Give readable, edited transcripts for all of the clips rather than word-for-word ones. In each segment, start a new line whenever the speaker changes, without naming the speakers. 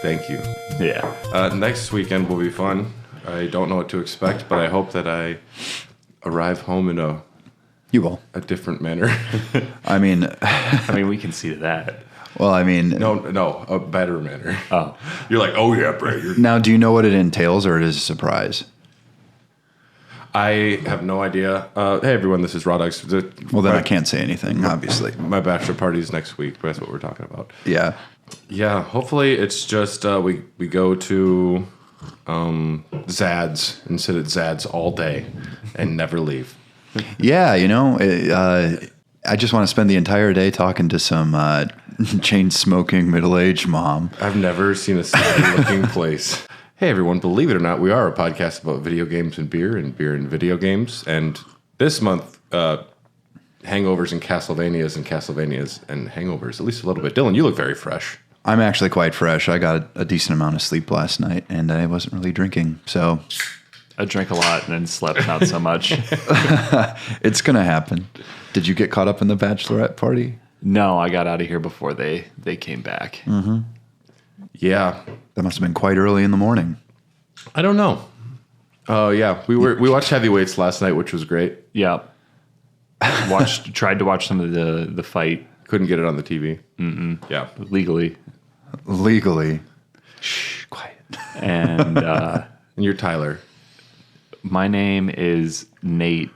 Thank you.
Yeah.
Next weekend will be fun. I don't know what to expect, but I hope that I arrive home in a different manner.
I mean,
we can see to that.
well, I mean,
No, a better manner.
Oh,
You're like, oh yeah, Brad.
now, do you know what it entails, or it is a surprise?
I have no idea. Hey everyone, this is Raw Dogs.
Well, then I can't say anything, obviously.
My bachelor party is next week, but that's what we're talking about.
Yeah.
Yeah, hopefully it's just we go to Zad's and sit at Zad's all day and never leave.
Yeah, I just want to spend the entire day talking to some chain-smoking middle-aged mom.
I've never seen a sad-looking place. Hey everyone, believe it or not, we are a podcast about video games and beer and video games. And this month, hangovers and Castlevanias and hangovers, at least a little bit. Dylan, you look very fresh.
I'm actually quite fresh. I got a decent amount of sleep last night, and I wasn't really drinking, so
I drank a lot and then slept not so much.
it's going to happen. Did you get caught up in the bachelorette party?
No, I got out of here before they came back.
Mm-hmm.
Yeah.
That must have been quite early in the morning.
I don't know. Oh, yeah. We watched Heavyweights last night, which was great.
Yeah. Tried to watch some of the fight.
Couldn't get it on the TV.
Mm-mm.
Yeah.
Legally.
Shh, quiet.
And
and you're Tyler.
My name is Nate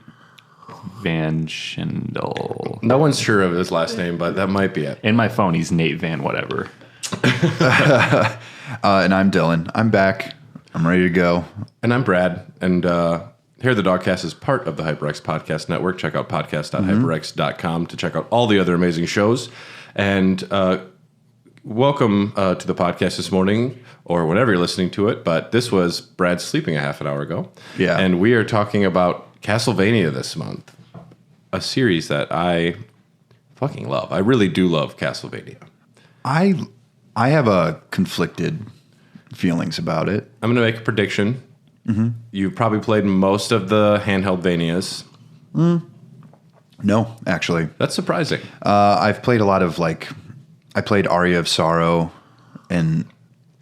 Van Schendel.
No one's sure of his last name, but that might be it.
In my phone, he's Nate Van whatever.
And I'm Dylan. I'm back. I'm ready to go.
And I'm Brad. And here, the Dogcast is part of the HyperX Podcast Network. Check out podcast.hyperx.com to check out all the other amazing shows. And welcome to the podcast this morning, or whenever you're listening to it. But this was Brad sleeping a half an hour ago.
Yeah.
And we are talking about Castlevania this month, a series that I fucking love. I really do love Castlevania.
I have a conflicted feelings about it.
I'm going to make a prediction. Mm-hmm. You've probably played most of the handheld Vanias.
No, actually.
That's surprising.
I've played a lot of, I played Aria of Sorrow, and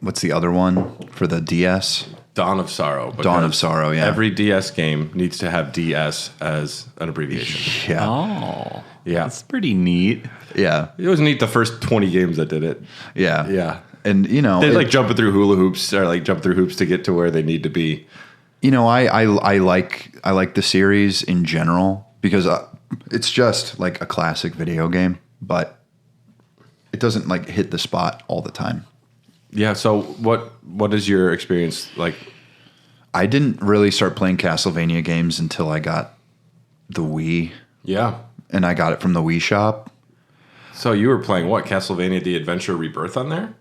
what's the other one for the DS?
Dawn of Sorrow.
Dawn of Sorrow, yeah.
Every DS game needs to have DS as an abbreviation.
Yeah.
Oh.
Yeah.
That's pretty neat.
Yeah.
It was neat the first 20 games that did it.
Yeah.
Yeah.
And,
They're jumping through hula hoops, or jump through hoops to get to where they need to be.
I like the series in general because it's just like a classic video game, but it doesn't hit the spot all the time.
Yeah. So what is your experience like?
I didn't really start playing Castlevania games until I got the Wii.
Yeah.
And I got it from the Wii shop.
So you were playing what? Castlevania The Adventure Rebirth on there?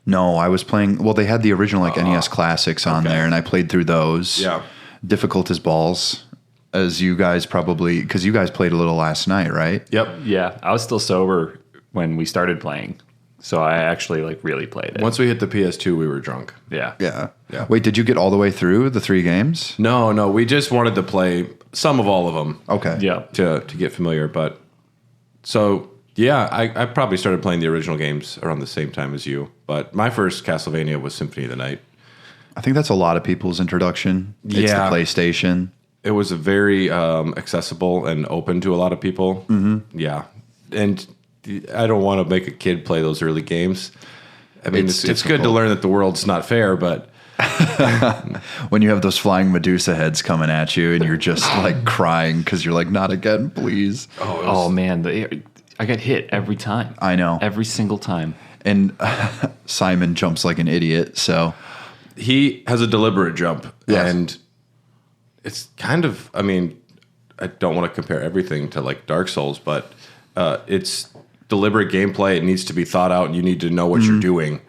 No, I was playing... Well, they had the original NES classics on there, and I played through those.
Yeah.
Difficult as balls, as you guys probably... Because you guys played a little last night, right?
Yep.
Yeah, I was still sober when we started playing, so I actually really played it.
Once we hit the PS2, we were drunk.
Yeah.
Yeah.
Yeah.
Wait, did you get all the way through the 3 games?
No, we just wanted to play some of all of them.
Okay.
Yeah.
To get familiar, but... So... Yeah, I probably started playing the original games around the same time as you, but my first Castlevania was Symphony of the Night.
I think that's a lot of people's introduction. It's the PlayStation.
It was very accessible and open to a lot of people. Mm-hmm. Yeah, and I don't want to make a kid play those early games. I mean, it's good to learn that the world's not fair, but...
When you have those flying Medusa heads coming at you and you're just crying because you're like, not again, please.
Oh man, I got hit every time.
I know.
Every single time.
And Simon jumps like an idiot, so...
He has a deliberate jump,
yes.
And it's kind of... I mean, I don't want to compare everything to Dark Souls, but it's deliberate gameplay. It needs to be thought out, and you need to know what you're doing.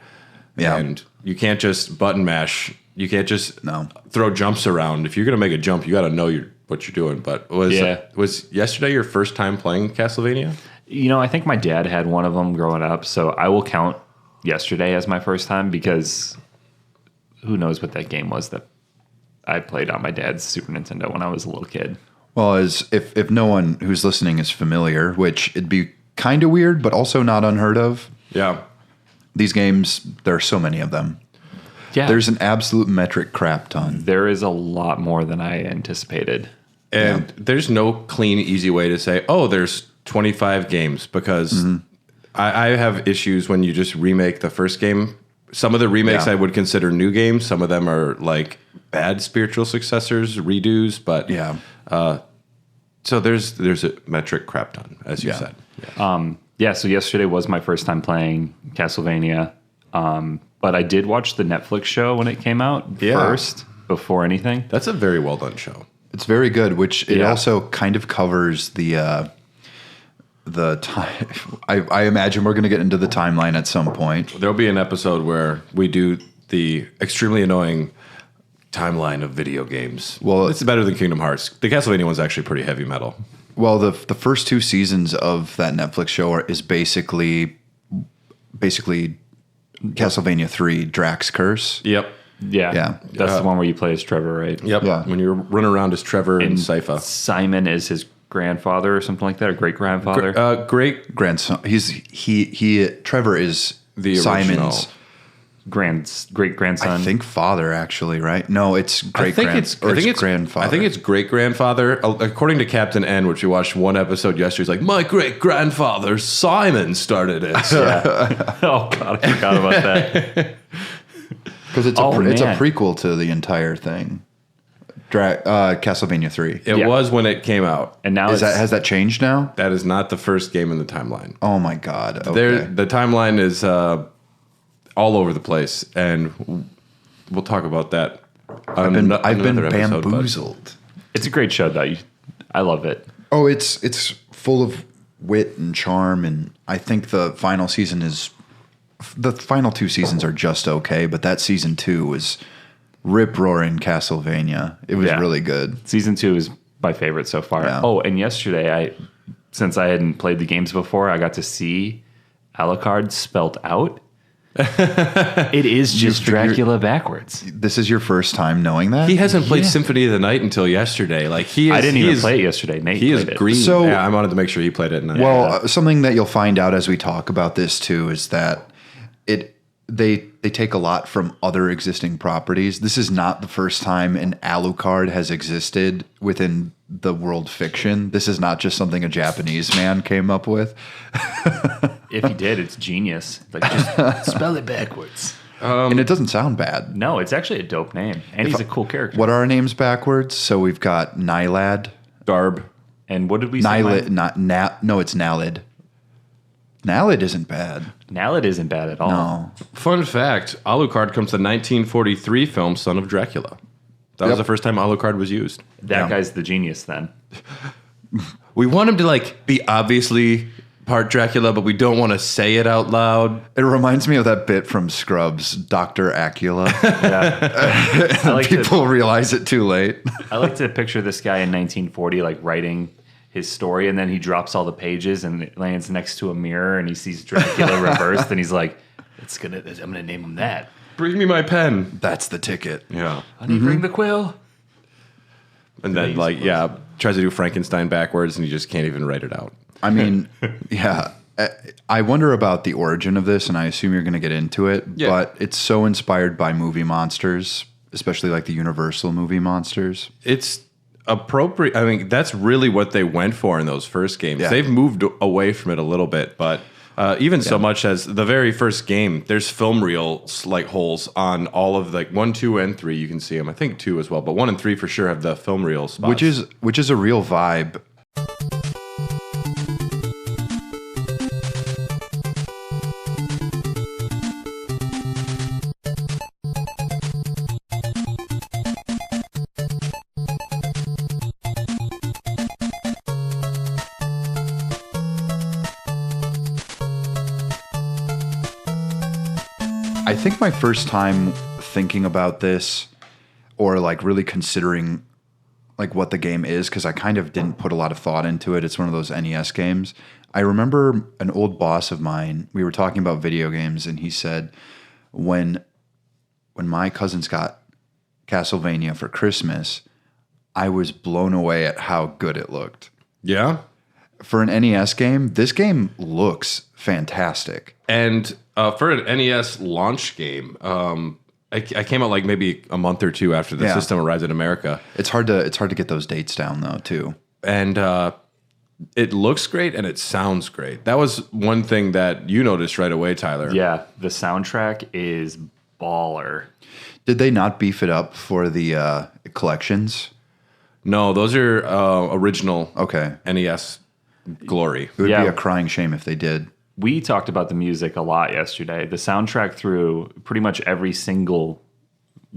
Yeah.
And you can't just button mash. You can't just
No.
throw jumps around. If you're going to make a jump, you got to know what you're doing. But was yesterday your first time playing Castlevania?
I think my dad had one of them growing up, so I will count yesterday as my first time because who knows what that game was that I played on my dad's Super Nintendo when I was a little kid.
Well, as if no one who's listening is familiar, which it'd be kind of weird, but also not unheard of.
Yeah.
These games, there are so many of them.
Yeah.
There's an absolute metric crap ton.
There is a lot more than I anticipated.
And there's no clean, easy way to say, oh, there's 25 games, because I have issues when you just remake the first game. Some of the remakes I would consider new games. Some of them are like bad spiritual successors, redos. But so there's a metric crap ton, as you said.
So yesterday was my first time playing Castlevania. But I did watch the Netflix show when it came out first, before anything.
That's a very well done show.
It's very good, which it also kind of covers the time. I imagine we're going to get into the timeline at some point.
There'll be an episode where we do the extremely annoying timeline of video games.
Well,
it's better than Kingdom Hearts. The Castlevania one's actually pretty heavy metal.
Well, the first 2 seasons of that Netflix show is basically Castlevania 3, Drax Curse.
Yep.
Yeah. That's the one where you play as Trevor, right?
Yep.
Yeah.
When you're running around as Trevor and Sypha.
Simon is his grandfather or something like that, or great grandfather.
Great
Grandson. Trevor is
the
Simon's
great grandson.
I think father, actually, right? No, it's
grandfather.
grandfather.
I think it's great grandfather. According to Captain N, which we watched one episode yesterday, he's like, my great grandfather Simon started it.
Oh God, I forgot about that.
Because it's a prequel to the entire thing. Castlevania 3.
It was when it came out.
And now
has that changed now?
That is not the first game in the timeline.
Oh my God. Okay.
The timeline is all over the place, and we'll talk about that.
I've been bamboozled.
It's a great show, though. I love it.
Oh, it's full of wit and charm, and I think the final 2 seasons are just okay, but that season 2 was rip-roaring Castlevania. It was really good.
Season 2 is my favorite so far. Yeah. Oh, and yesterday, since I hadn't played the games before, I got to see Alucard spelt out. It is just Dracula backwards.
This is your first time knowing that?
He hasn't played Symphony of the Night until yesterday. I
didn't even play it yesterday. Nate played it.
Green. So, I wanted to make sure he played it.
Something that you'll find out as we talk about this too is that they take a lot from other existing properties. This is not the first time an Alucard has existed within the world fiction. This is not just something a Japanese man came up with.
If he did, it's genius. Just spell it backwards.
And it doesn't sound bad.
No, it's actually a dope name. And he's a cool character.
What are our names backwards? So we've got Nylad.
Garb.
And what did we say?
Nylid. No, it's Nalid. Nalid isn't bad.
Nalid isn't bad at all.
No.
Fun fact, Alucard comes to the 1943 film Son of Dracula. That was the first time Alucard was used.
That guy's the genius then.
We want him to be obviously part Dracula, but we don't want to say it out loud.
It reminds me of that bit from Scrubs, Dr. Acula.
Yeah.
People realize it too late.
I like to picture this guy in 1940 writing his story, and then he drops all the pages and it lands next to a mirror, and he sees Dracula reversed, and he's like, I'm gonna name him that.
Bring me my pen.
That's the ticket.
Yeah.
Honey, bring the quill.
And then tries to do Frankenstein backwards, and you just can't even write it out.
I mean, I wonder about the origin of this, and I assume you're going to get into it, but it's so inspired by movie monsters, especially the Universal movie monsters.
It's appropriate. I mean, that's really what they went for in those first games.
Yeah.
They've moved away from it a little bit, but so much as the very first game, there's film reel holes on all of 1, 2, and 3. You can see them. I think 2 as well, but 1 and 3 for sure have the film reel spots.
Which is a real vibe. I think my first time thinking about this, or really considering what the game is, because I kind of didn't put a lot of thought into it. It's one of those NES games. I remember an old boss of mine, we were talking about video games, and he said, when my cousins got Castlevania for Christmas, I was blown away at how good it looked.
Yeah?
For an NES game, this game looks fantastic.
And for an NES launch game, I came out like maybe a month or two after the system arrived in America.
It's hard to get those dates down though too.
And it looks great and it sounds great. That was one thing that you noticed right away, Tyler.
Yeah, the soundtrack is baller.
Did they not beef it up for the collections?
No, those are original
Okay.
NES glory.
It would be a crying shame if they did.
We talked about the music a lot yesterday. The soundtrack through pretty much every single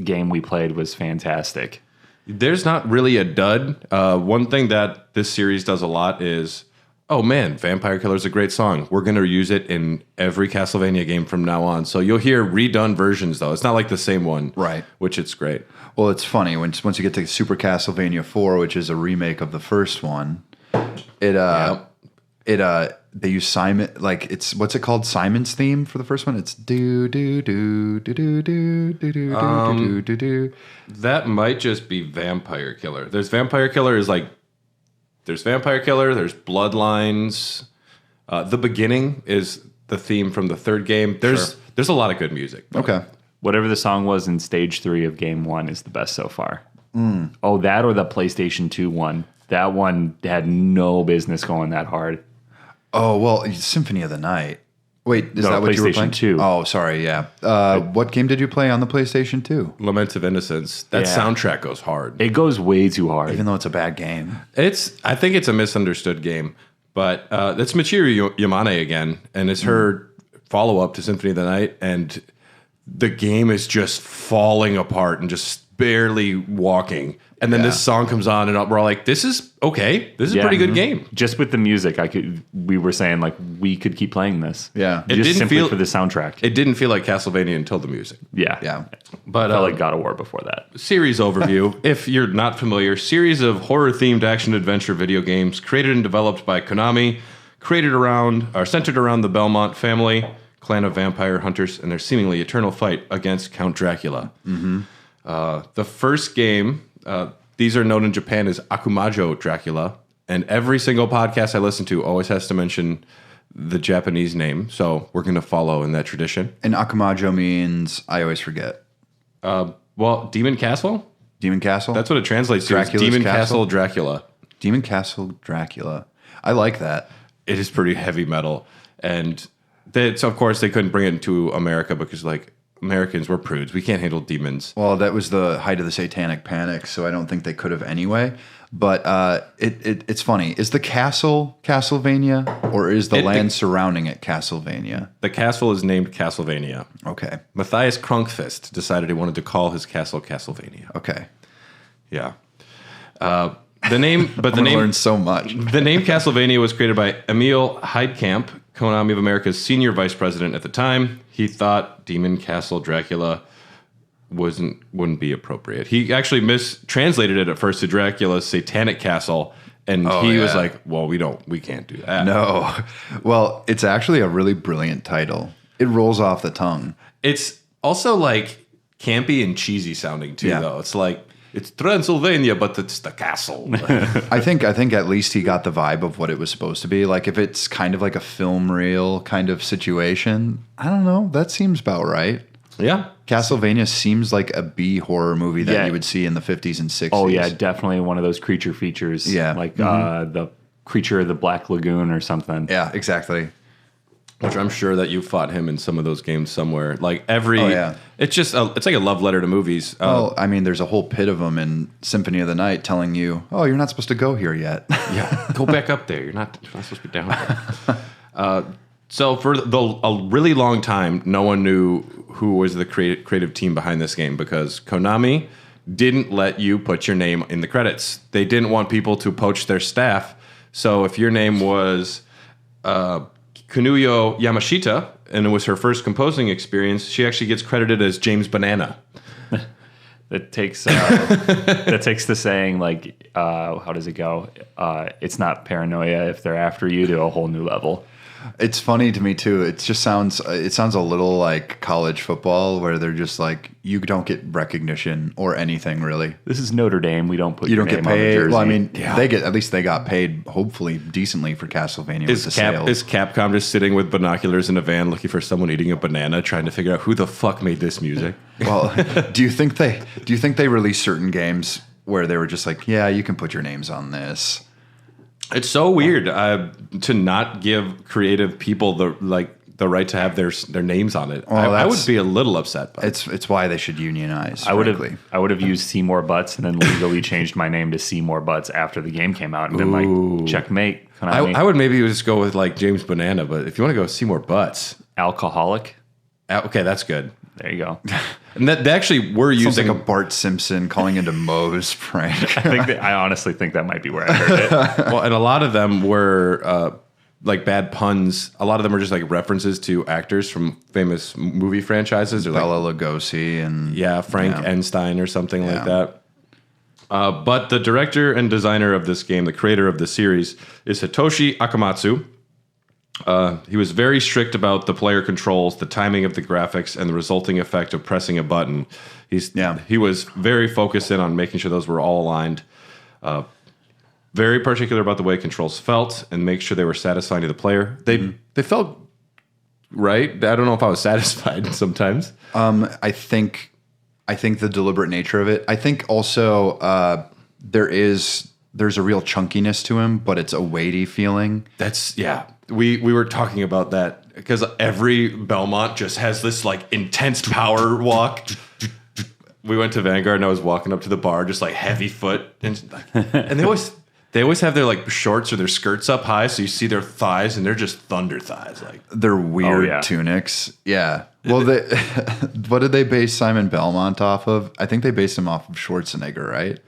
game we played was fantastic.
There's not really a dud. One thing that this series does a lot is, oh man, Vampire Killer is a great song. We're going to use it in every Castlevania game from now on. So you'll hear redone versions, though. It's not like the same one.
Right.
Which it's great.
Well, it's funny once you get to Super Castlevania IV, which is a remake of the first one. They use Simon, like it's what's it called? Simon's theme for the first one. It's do do do do do do do do do do do.
That might just be Vampire Killer. There's Vampire Killer is like there's Vampire Killer. There's Bloodlines. The beginning is the theme from the third game. There's a lot of good music.
Okay.
Whatever the song was in stage 3 of game 1 is the best so far. Oh, that or the PlayStation 2 one. That one had no business going that hard.
Oh, well, Symphony of the Night. Wait, is that what you were playing?
PlayStation 2.
Oh, sorry, yeah. What game did you play on the PlayStation 2?
Lament of Innocence. That soundtrack goes hard.
It goes way too hard.
Even though it's a bad game.
I think it's a misunderstood game, but it's Michiru Yamane again, and it's her follow-up to Symphony of the Night, and the game is just falling apart and just barely walking. And then this song comes on, and we're all like, "This is okay. This is a pretty good game."
Just with the music, we were saying like we could keep playing this.
Yeah,
it didn't
simply
feel
for the soundtrack.
It didn't feel like Castlevania until the music.
yeah.
But
Felt like God of War before that.
Series overview. If you're not familiar, series of horror-themed action-adventure video games created and developed by Konami, centered around the Belmont family, clan of vampire hunters, and their seemingly eternal fight against Count Dracula. The first game, these are known in Japan as Akumajo Dracula, and every single podcast I listen to always has to mention the Japanese name, so we're going to follow in that tradition.
And Akumajo means, I always forget.
Well, Demon Castle?
Demon Castle?
That's what it translates
Dracula's
to. Demon
Castle?
Dracula.
Demon Castle Dracula. I like that.
It is pretty heavy metal. And of course, they couldn't bring it into America because, like, Americans were prudes. We can't handle demons.
Well, that was the height of the Satanic Panic, so I don't think they could have anyway. But it's funny. Is the castle Castlevania, or is the land surrounding it Castlevania?
The castle is named Castlevania.
Okay.
Matthias Krunkfist decided he wanted to call his castle Castlevania.
Okay.
Yeah. The name, but the name
learned so much.
The name Castlevania was created by Emil Heidkamp, Konami of America's senior vice president at the time. He thought Demon Castle Dracula wouldn't be appropriate. He actually mistranslated it at first to Dracula's Satanic Castle, and he was like, "Well, we can't do that."
No. Well, it's actually a really brilliant title. It rolls off the tongue.
It's also like campy and cheesy sounding too, though. It's like it's Transylvania, but it's the castle.
I think at least he got the vibe of what it was supposed to be. Like if it's kind of like a film reel kind of situation, I don't know. That seems about right.
Yeah.
Castlevania seems like a B horror movie that you would see in the 50s and 60s.
Oh yeah, definitely one of those creature features.
Yeah.
Like the creature of the Black Lagoon or something.
Yeah, exactly.
Which I'm sure that you fought him in some of those games somewhere. Like it's just it's like a love letter to movies.
Well, I mean, there's a whole pit of them in Symphony of the Night telling you, "Oh, you're not supposed to go here yet."
Yeah, go back up there. You're not supposed to be down there. So for a really long time, no one knew who was the creative team behind this game because Konami didn't let you put your name in the credits. They didn't want people to poach their staff. So if your name was Kunuyo Yamashita, and it was her first composing experience, she actually gets credited as James Banana.
That takes the saying like how does it go? It's not paranoia if they're after you to a whole new level.
It's funny to me too. It sounds a little like college football where they're just like, you don't get recognition or anything really.
This is Notre Dame. We don't put
You
your
don't get
name on the
paid.
jersey.
Well, I mean, at least they got paid hopefully decently for Castlevania with the sales.
Is Capcom just sitting with binoculars in a van looking for someone eating a banana, trying to figure out who the fuck made this music?
Well, do you think they released certain games where they were just like, yeah, you can put your names on this?
It's so weird to not give creative people the right to have their names on it.
Well,
I would be a little upset. By
it's why they should unionize.
I would have used Seymour Butts and then legally changed my name to Seymour Butts after the game came out and been like, checkmate.
I would maybe just go with like James Banana, but if you want to go Seymour Butts,
Alcoholic.
Okay, that's good.
There you go.
And they actually were
Sounds
using
like a Bart Simpson calling into Moe's prank.
I honestly think that might be where I heard it.
well, and a lot of them were like bad puns. A lot of them are just like references to actors from famous movie franchises, or
Bela Lugosi and
Frank Einstein or something like that. But the director and designer of this game, the creator of the series, is Hitoshi Akamatsu. He was very strict about the player controls, the timing of the graphics, and the resulting effect of pressing a button. He was very focused in on making sure those were all aligned. Very particular about the way controls felt and make sure they were satisfying to the player. They felt right. I don't know if I was satisfied sometimes.
I think the deliberate nature of it. I think also there's a real chunkiness to him, but it's a weighty feeling.
We were talking about that because every Belmont just has this like intense power walk. We went to Vanguard and I was walking up to the bar just like heavy foot and they always have their like shorts or their skirts up high, so you see their thighs and they're just thunder thighs. Like
they're weird tunics. Yeah. Well, what did they base Simon Belmont off of? I think they based him off of Schwarzenegger, right?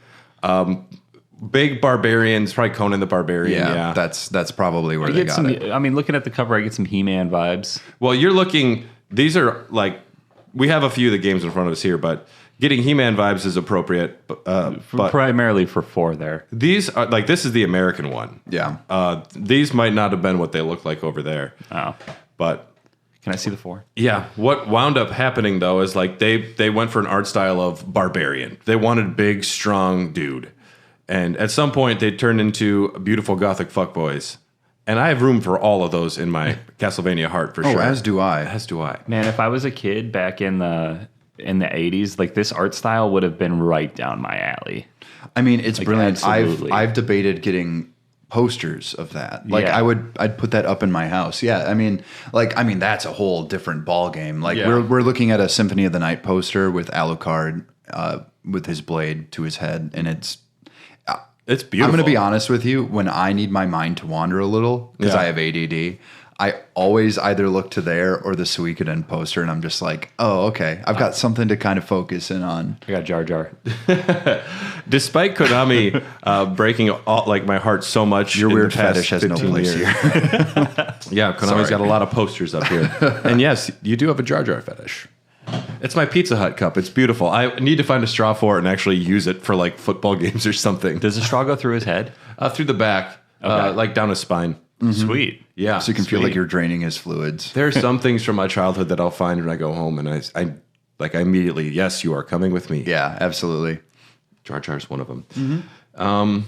Big Barbarians, probably Conan the Barbarian.
Yeah. That's probably where they got it.
I mean, looking at the cover, I get some He-Man vibes.
Well, these are like, we have a few of the games in front of us here, but getting He-Man vibes is appropriate. But
primarily for 4 there.
These are like, this is the American one.
Yeah.
These might not have been what they look like over there.
Oh.
But
can I see the 4?
Yeah. What wound up happening though is like they went for an art style of Barbarian. They wanted big, strong dude. And at some point, they turned into beautiful gothic fuckboys. And I have room for all of those in my Castlevania heart for sure.
As do I.
As do I.
Man, if I was a kid back in the 80s, like this art style would have been right down my alley.
I mean, it's brilliant.
Absolutely.
I've debated getting posters of that. Like I'd put that up in my house. Yeah. I mean, that's a whole different ball game. Like we're looking at a Symphony of the Night poster with Alucard with his blade to his head, and it's beautiful. I'm going to be honest with you. When I need my mind to wander a little, because I have ADD, I always either look to there or the Suikoden poster, and I'm just like, oh, okay. I've got something to kind of focus in on.
I got Jar Jar.
Despite Konami breaking my heart so much,
your weird fetish has no place here.
Yeah, Konami's got a lot of posters up here. And yes, you do have a Jar Jar fetish. It's my Pizza Hut cup. It's beautiful. I need to find a straw for it and actually use it for like football games or something.
Does the straw go through his head?
Through the back, like down his spine.
Mm-hmm. Sweet.
Yeah.
So you can feel like you're draining his fluids.
There are some things from my childhood that I'll find when I go home, and I immediately, yes, you are coming with me.
Yeah, absolutely.
Jar Jar's one of them.
Mm-hmm.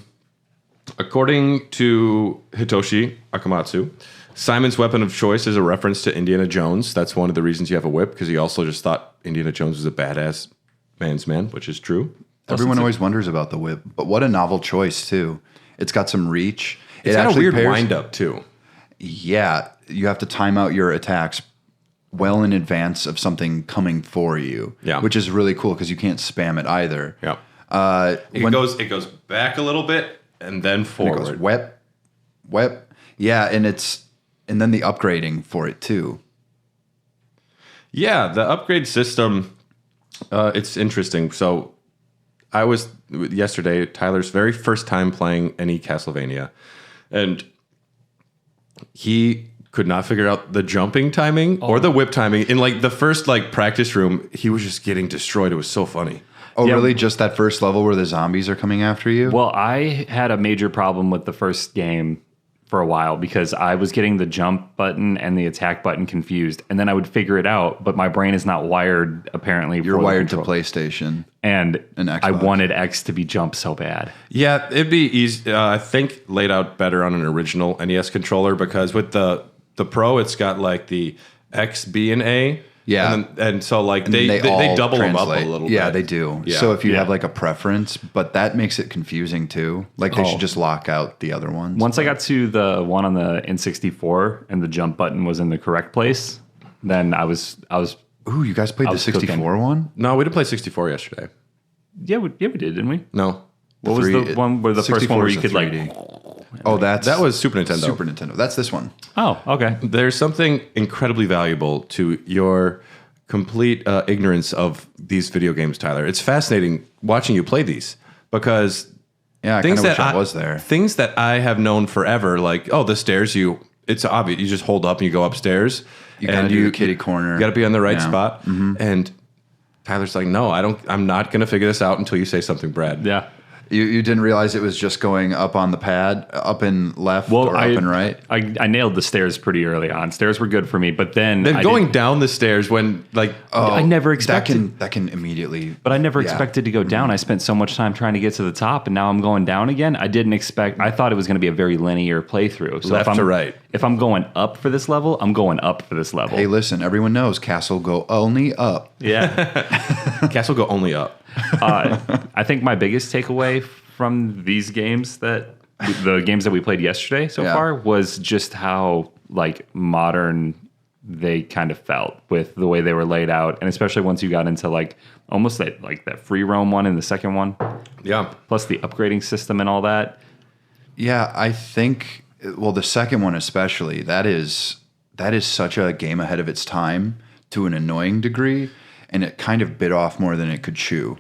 According to Hitoshi Akamatsu, Simon's weapon of choice is a reference to Indiana Jones. That's one of the reasons you have a whip, because he also just thought Indiana Jones was a badass man's man, which is true.
Everyone always wonders about the whip, but what a novel choice, too. It's got some reach.
It's got a weird wind-up, too.
Yeah, you have to time out your attacks well in advance of something coming for you, which is really cool because you can't spam it either.
Yeah. It goes back a little bit and then forward.
And it goes whip. Yeah, and then the upgrading for it, too.
Yeah, the upgrade system, it's interesting. So I was, yesterday, Tyler's very first time playing any Castlevania, and he could not figure out the jumping timing or the whip timing. In like the first practice room, he was just getting destroyed. It was so funny.
Oh, really? Just that first level where the zombies are coming after you?
Well, I had a major problem with the first game for a while because I was getting the jump button and the attack button confused, and then I would figure it out, but my brain is not wired apparently.
You're wired to PlayStation
and
Xbox.
I wanted X to be jump so bad.
Yeah, it'd be easy. I think laid out better on an original NES controller because with the Pro, it's got like the X, B, and A.
Yeah.
And so like
And
they
all
double them up a
translate.
little
Yeah,
bit.
they do.
Yeah.
So if you
Yeah.
have like a preference, but that makes it confusing too. Like they should just lock out the other ones.
Once I got to the one on the N64 and the jump button was in the correct place, then I was
Ooh, you guys played the
was
64
cooking.
one?
No, we didn't play 64 yesterday.
yeah, we did, didn't we?
No.
What was the one where the first one where you
64
could
is a
like
3D. Oh, that
was Super Nintendo.
Super Nintendo. That's this one.
Oh, okay.
There's something incredibly valuable to your complete ignorance of these video games, Tyler. It's fascinating watching you play these because
Yeah, I kind of wish I was there.
Things that I have known forever, like the stairs. It's obvious. You just hold up and you go upstairs.
You gotta do the kitty corner.
You got to be on the right
Yeah.
spot. And Tyler's like, no, I'm not going to figure this out until you say something, Brad.
Yeah.
You didn't realize it was just going up on the pad, up and left or up and right?
I nailed the stairs pretty early on. Stairs were good for me, but then
Going down the stairs when like
I never expected
that can immediately.
But I never
Yeah.
expected to go down. I spent so much time trying to get to the top, and now I'm going down again. I didn't expect. I thought it was going to be a very linear playthrough. So
Left
if I'm,
to right.
If I'm going up for this level, I'm going up for this level.
Hey, listen, everyone knows Castle go only up.
Yeah.
Castle go only up.
I think my biggest takeaway from these games the games that we played yesterday so
Yeah.
far was just how like modern they kind of felt with the way they were laid out, and especially once you got into like almost that free roam one in the second one,
Yeah.
plus the upgrading system and all that.
Yeah, I think. Well, the second one especially. That is such a game ahead of its time to an annoying degree, and it kind of bit off more than it could chew.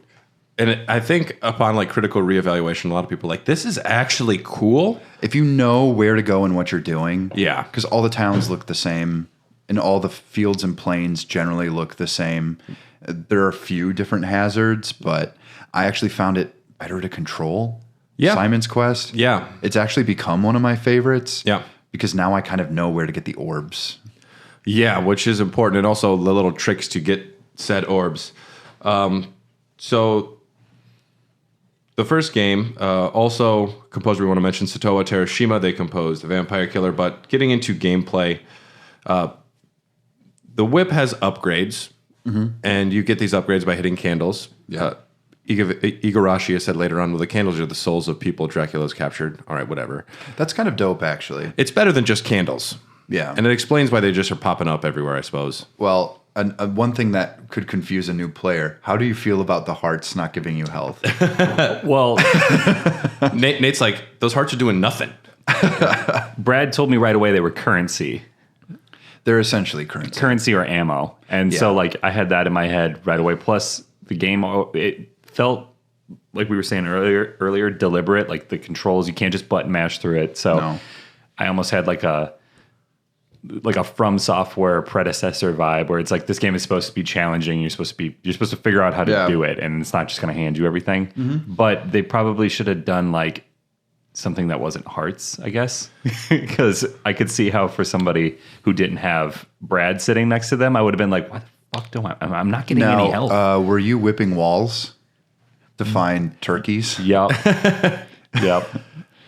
And I think upon like critical reevaluation, a lot of people are like, this is actually cool.
If you know where to go and what you're doing,
Yeah.
because all the towns look the same, and all the fields and plains generally look the same. There are a few different hazards, but I actually found it better to control.
Yeah.
Simon's Quest.
Yeah.
It's actually become one of my favorites.
Yeah.
Because now I kind of know where to get the orbs.
Yeah, which is important. And also the little tricks to get said orbs. So the first game, also composer we want to mention, Satoa Terashima. They composed The Vampire Killer. But getting into gameplay, the whip has upgrades. And you get these upgrades by hitting candles.
Yeah.
Igarashi has said later on, well, the candles are the souls of people Dracula's captured. All right, whatever.
That's kind of dope, actually.
It's better than just candles.
Yeah.
And it explains why they just are popping up everywhere, I suppose.
Well, one thing that could confuse a new player, how do you feel about the hearts not giving you health?
Well,
Nate's like, those hearts are doing nothing.
Brad told me right away they were currency
They're essentially currency.
or ammo. And so
Yeah.
like I had that in my head right away. Plus the game, it felt like we were saying earlier, deliberate, like the controls, you can't just button mash through it. So
No.
I almost had like a From Software predecessor vibe where it's like this game is supposed to be challenging. You're supposed to figure out how to
Yeah.
do it, and it's not just going to hand you everything. But they probably should have done like something that wasn't hearts, I guess, because I could see how for somebody who didn't have Brad sitting next to them, I would have been like, "Why the fuck do I'm not getting any help?"
Were you whipping walls to find turkeys?
Yep, yep.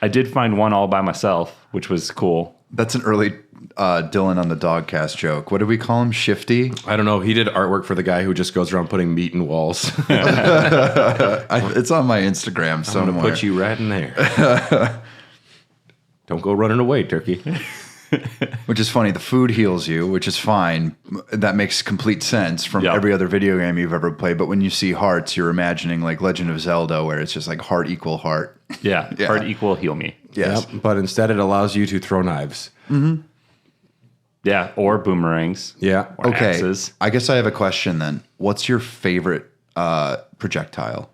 I did find one all by myself, which was cool.
That's an early Dylan on the Dogcast joke. What do we call him? Shifty?
I don't know. He did artwork for the guy who just goes around putting meat in walls.
It's on my Instagram
I'm
somewhere.
going to put you right in there. Don't go running away, turkey.
Which is funny. The food heals you, which is fine. That makes complete sense from
Yep.
every other video game you've ever played. But when you see hearts, you're imagining like Legend of Zelda, where it's just like heart equal heart.
Yeah,
Yeah.
heart equal heal me.
Yes.
Yep, but instead it allows you to throw knives.
Yeah, or boomerangs.
Yeah.
Or
Okay.
axes.
I guess I have a question then. What's your favorite projectile?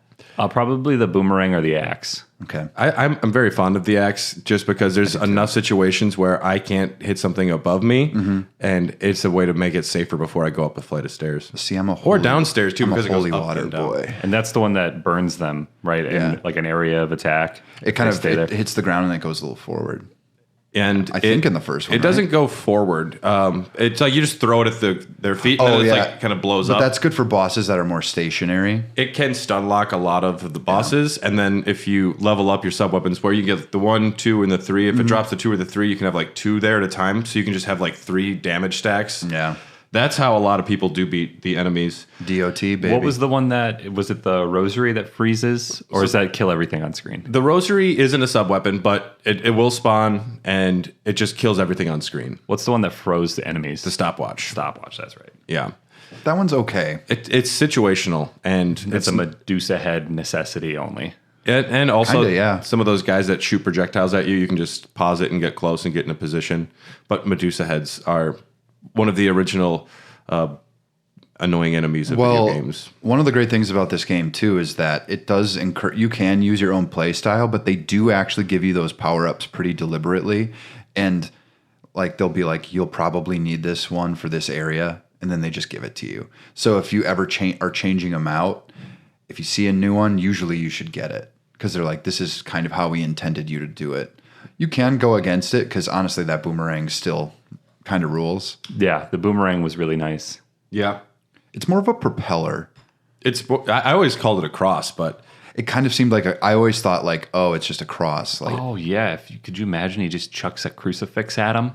Probably the boomerang or the axe.
Okay.
I'm very fond of the axe just because there's enough situations where I can't hit something above me, and it's a way to make it safer before I go up a flight of stairs.
See, I'm a
Or
holy,
downstairs too,
I'm
because
a
it goes
holy
up
water
and down.
boy.
And that's the one that burns them, right?
Yeah.
In like an area of attack.
It kind
They
of
stay there.
it hits the ground and then it goes a little forward.
And
I think in the first one,
it doesn't go forward. It's like you just throw it at their feet, and then it's like kind of blows up.
But that's good for bosses that are more stationary.
It can stun lock a lot of the bosses, and then if you level up your sub weapons, where you get the 1, 2, and the 3. If it drops the 2 or the 3, you can have like 2 there at a time, so you can just have like 3 damage stacks.
Yeah.
That's how a lot of people do beat the enemies.
DOT, baby.
What was the one was it the rosary that freezes, or does that kill everything on screen?
The rosary isn't a sub weapon, but it will spawn and it just kills everything on screen.
What's the one that froze the enemies?
The stopwatch.
Stopwatch, that's right.
Yeah.
That one's okay.
It's situational, and
It's a Medusa head necessity only.
And also,
Kinda, yeah.
some of those guys that shoot projectiles at you, you can just pause it and get close and get in a position. But Medusa heads are one of the original annoying enemies of video games.
One of the great things about this game too is that it does you can use your own play style, but they do actually give you those power-ups pretty deliberately. And like they'll be like, you'll probably need this one for this area, and then they just give it to you. So if you ever are changing them out, if you see a new one, usually you should get it, because they're like, this is kind of how we intended you to do it. You can go against it, because honestly that boomerang still kind of rules.
Yeah, the boomerang was really nice.
Yeah.
It's more of a propeller.
I always called it a cross, but
It kind of seemed like I always thought like, oh, it's just a cross. Like,
Oh yeah, could you imagine he just chucks a crucifix at him?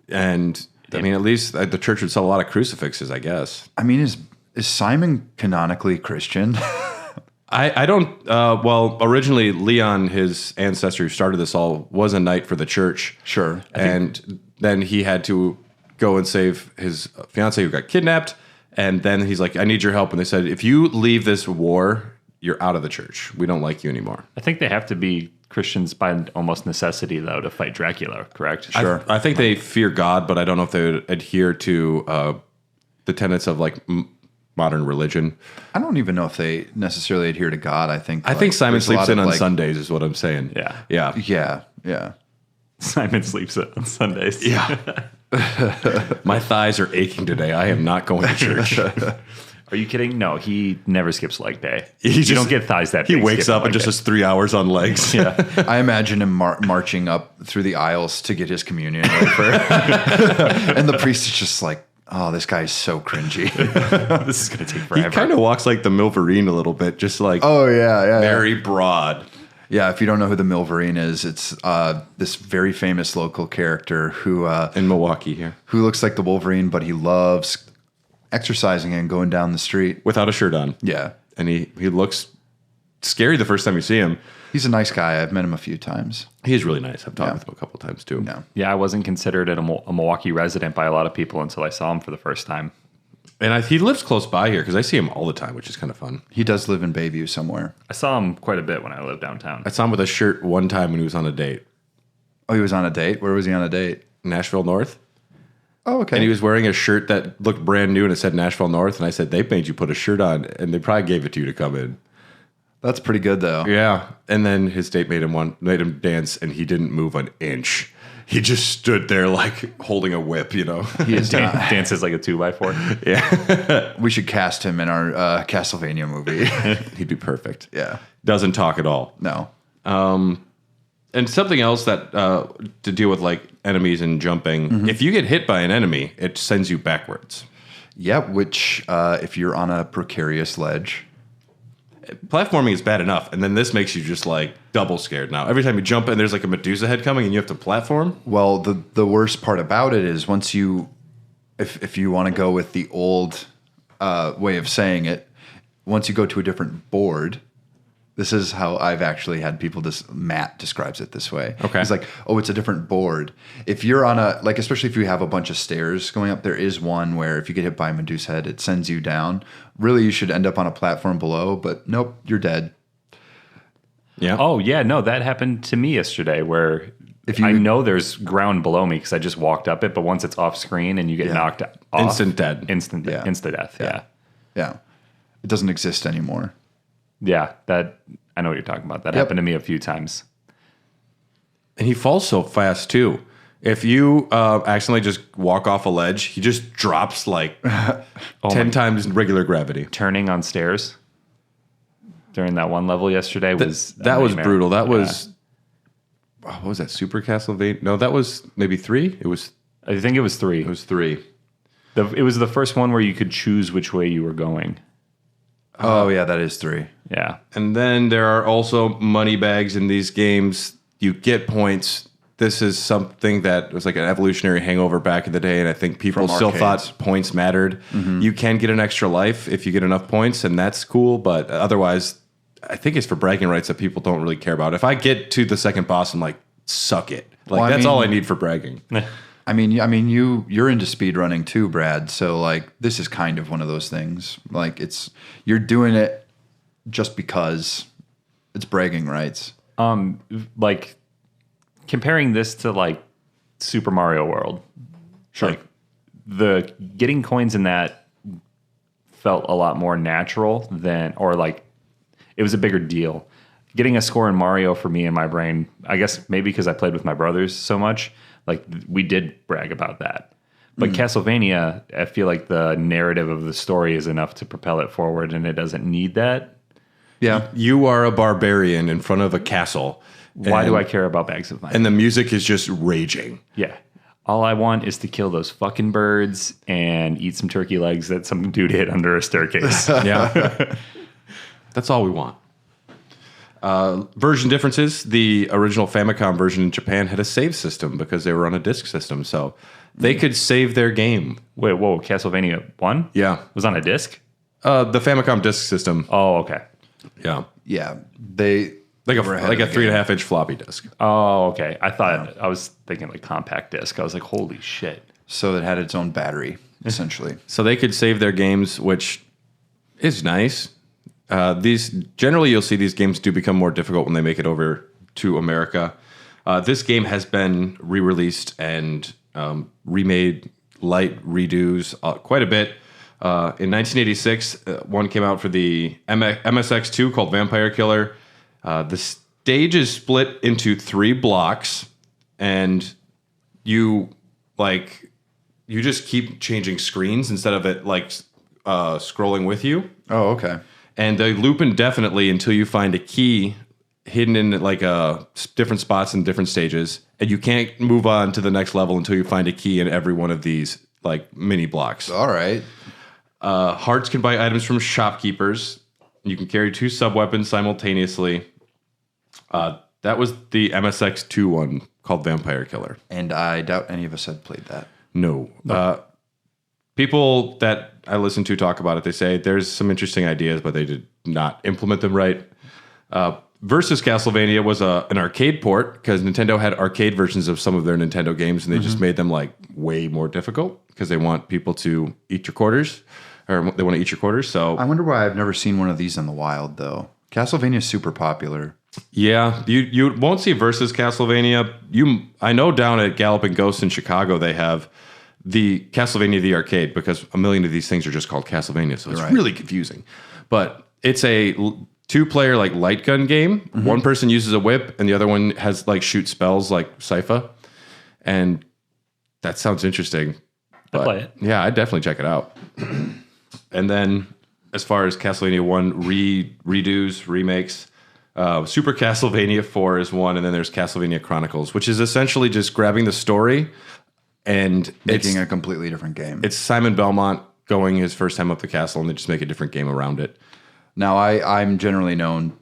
and I mean, at least the church would sell a lot of crucifixes, I guess.
I mean, is Simon canonically Christian?
I don't. Well, originally Leon, his ancestor who started this all, was a knight for the church.
Sure.
And then he had to go and save his fiance who got kidnapped. And then he's like, I need your help. And they said, if you leave this war, you're out of the church. We don't like you anymore.
I think they have to be Christians by almost necessity, though, to fight Dracula, correct?
Sure.
I think they fear God, but I don't know if they would adhere to the tenets of like modern religion.
I don't even know if they necessarily adhere to God. I think
Simon
there's a
sleeps
lot
in
of,
on
like-
Sundays is what I'm saying.
Yeah.
Yeah.
Yeah.
Simon sleeps on Sundays.
Yeah. My thighs are aching today. I am not going to church.
Are you kidding? No, he never skips leg day.
He
You
just-
don't get thighs that
He
big
wakes
skipping
up and
leg
just
day.
has 3 hours on legs.
Yeah.
I imagine him marching up through the aisles to get his communion wafer. And the priest is just like, oh, this guy's so cringy.
This is going to take
He
forever.
kind of walks like the Milverine a little bit, just like
Oh, yeah.
very broad.
Yeah, if you don't know who the Milverine is, it's this very famous local character who
In Milwaukee here.
who looks like the Wolverine, but he loves exercising and going down the street.
Without a shirt on.
Yeah.
And he looks scary the first time you see him.
He's a nice guy. I've met him a few times.
He's really nice. I've talked
Yeah.
with him a couple times too.
Yeah.
Yeah, I wasn't considered a Milwaukee resident by a lot of people until I saw him for the first time.
And he lives close by here because I see him all the time, which is kind of fun.
He does live in Bayview somewhere.
I saw him quite a bit when I lived downtown.
I saw him with a shirt one time when he was on a date.
Oh, he was on a date? Where was he on a date?
Nashville North.
Oh, okay.
And he was wearing a shirt that looked brand new and it said Nashville North. And I said, they made you put a shirt on and they probably gave it to you to come in.
That's pretty good, though.
Yeah. And then his date made him dance and he didn't move an inch. He just stood there like holding a whip, you know.
He is not.
Dances like a 2x4.
Yeah.
We should cast him in our Castlevania movie.
He'd be perfect.
Yeah.
Doesn't talk at all.
No.
And something else that to deal with like enemies and jumping, if you get hit by an enemy, it sends you backwards.
Yeah, which if you're on a precarious ledge.
Platforming is bad enough, and then this makes you just like double scared now. Every time you jump and there's like a Medusa head coming and you have to platform.
Well, the worst part about it is once you, if you want to go with the old way of saying it, once you go to a different board, this is how I've actually had people. Matt describes it this way.
Okay.
He's like, oh, it's a different board. If you're on especially if you have a bunch of stairs going up, there is one where if you get hit by a Medusa head, it sends you down. Really, you should end up on a platform below, but nope, you're dead.
Yeah.
Oh, yeah. No, that happened to me yesterday where I know there's ground below me because I just walked up it, but once it's off screen and you get knocked off.
Instant dead.
Instant death. Yeah.
Yeah. It doesn't exist anymore.
Yeah. I know what you're talking about. That happened to me a few times.
And he falls so fast too. If you accidentally just walk off a ledge, he just drops like 10 times regular gravity.
Turning on stairs during that one level yesterday was
That was
nightmare.
brutal. That was what was that? Super Castlevania? No, that was maybe 3.
I think it was 3.
It was 3.
It was the first one where you could choose which way you were going.
Oh, yeah, that is 3.
Yeah.
And then there are also money bags in these games. You get points. This is something that was like an evolutionary hangover back in the day, and I think people still thought points mattered. You can get an extra life if you get enough points, and that's cool, but otherwise, I think it's for bragging rights that people don't really care about. If I get to the second boss, I'm like, suck it. Like, that's all I need for bragging.
I mean, you're into speedrunning too, Brad. So like, this is kind of one of those things. Like, you're doing it just because it's bragging rights.
Like comparing this to like Super Mario World,
Sure.
like the getting coins in that felt a lot more natural or like it was a bigger deal. Getting a score in Mario for me in my brain, I guess maybe because I played with my brothers so much, like we did brag about that. But Castlevania, I feel like the narrative of the story is enough to propel it forward, and it doesn't need that.
Yeah.
You are a barbarian in front of a castle.
Why do I care about bags of money?
And the music is just raging.
Yeah. All I want is to kill those fucking birds and eat some turkey legs that some dude hid under a staircase.
Yeah. That's all we want. Version differences. The original Famicom version in Japan had a save system because they were on a disc system. So they could save their game.
Wait, whoa, Castlevania 1?
Yeah.
Was on a disc?
The Famicom disc system.
Oh, okay.
Yeah.
Yeah. They
Like a
were ahead of the
3.5 inch floppy disk.
Oh, okay. I was thinking like compact disc. I was like, holy shit.
So it had its own battery, essentially.
So they could save their games, which is nice. Generally, you'll see these games do become more difficult when they make it over to America. This game has been re-released and remade, light redos quite a bit. In 1986, one came out for the MSX2 called Vampire Killer. The stage is split into 3 blocks, and you just keep changing screens instead of it scrolling with you.
Oh, okay.
And they loop indefinitely until you find a key hidden in different spots in different stages, and you can't move on to the next level until you find a key in every one of these mini blocks.
All right.
Hearts can buy items from shopkeepers. You can carry 2 sub-weapons simultaneously. That was the MSX2 one called Vampire Killer.
And I doubt any of us had played that.
No. People that I listen to talk about it, they say there's some interesting ideas, but they did not implement them right. Versus Castlevania was an arcade port because Nintendo had arcade versions of some of their Nintendo games, and they just made them way more difficult because they want people to eat your quarters, or they want to eat your quarters. So
I wonder why I've never seen one of these in the wild, though. Castlevania is super popular.
yeah, you won't see Versus Castlevania. I know down at Galloping Ghost in Chicago they have the Castlevania the arcade because a million of these things are just called Castlevania, so it's really confusing. But it's a 2-player light gun game. One person uses a whip, and the other one has shoot spells like Sypha, and that sounds interesting.
I'd play it.
Yeah, I'd definitely check it out. And then, as far as Castlevania 1 redos, remakes, Super Castlevania 4 is one, and then there's Castlevania Chronicles, which is essentially just grabbing the story and
Making a completely different game.
it's Simon Belmont going his first time up the castle, and they just make a different game around it.
Now, I'm generally known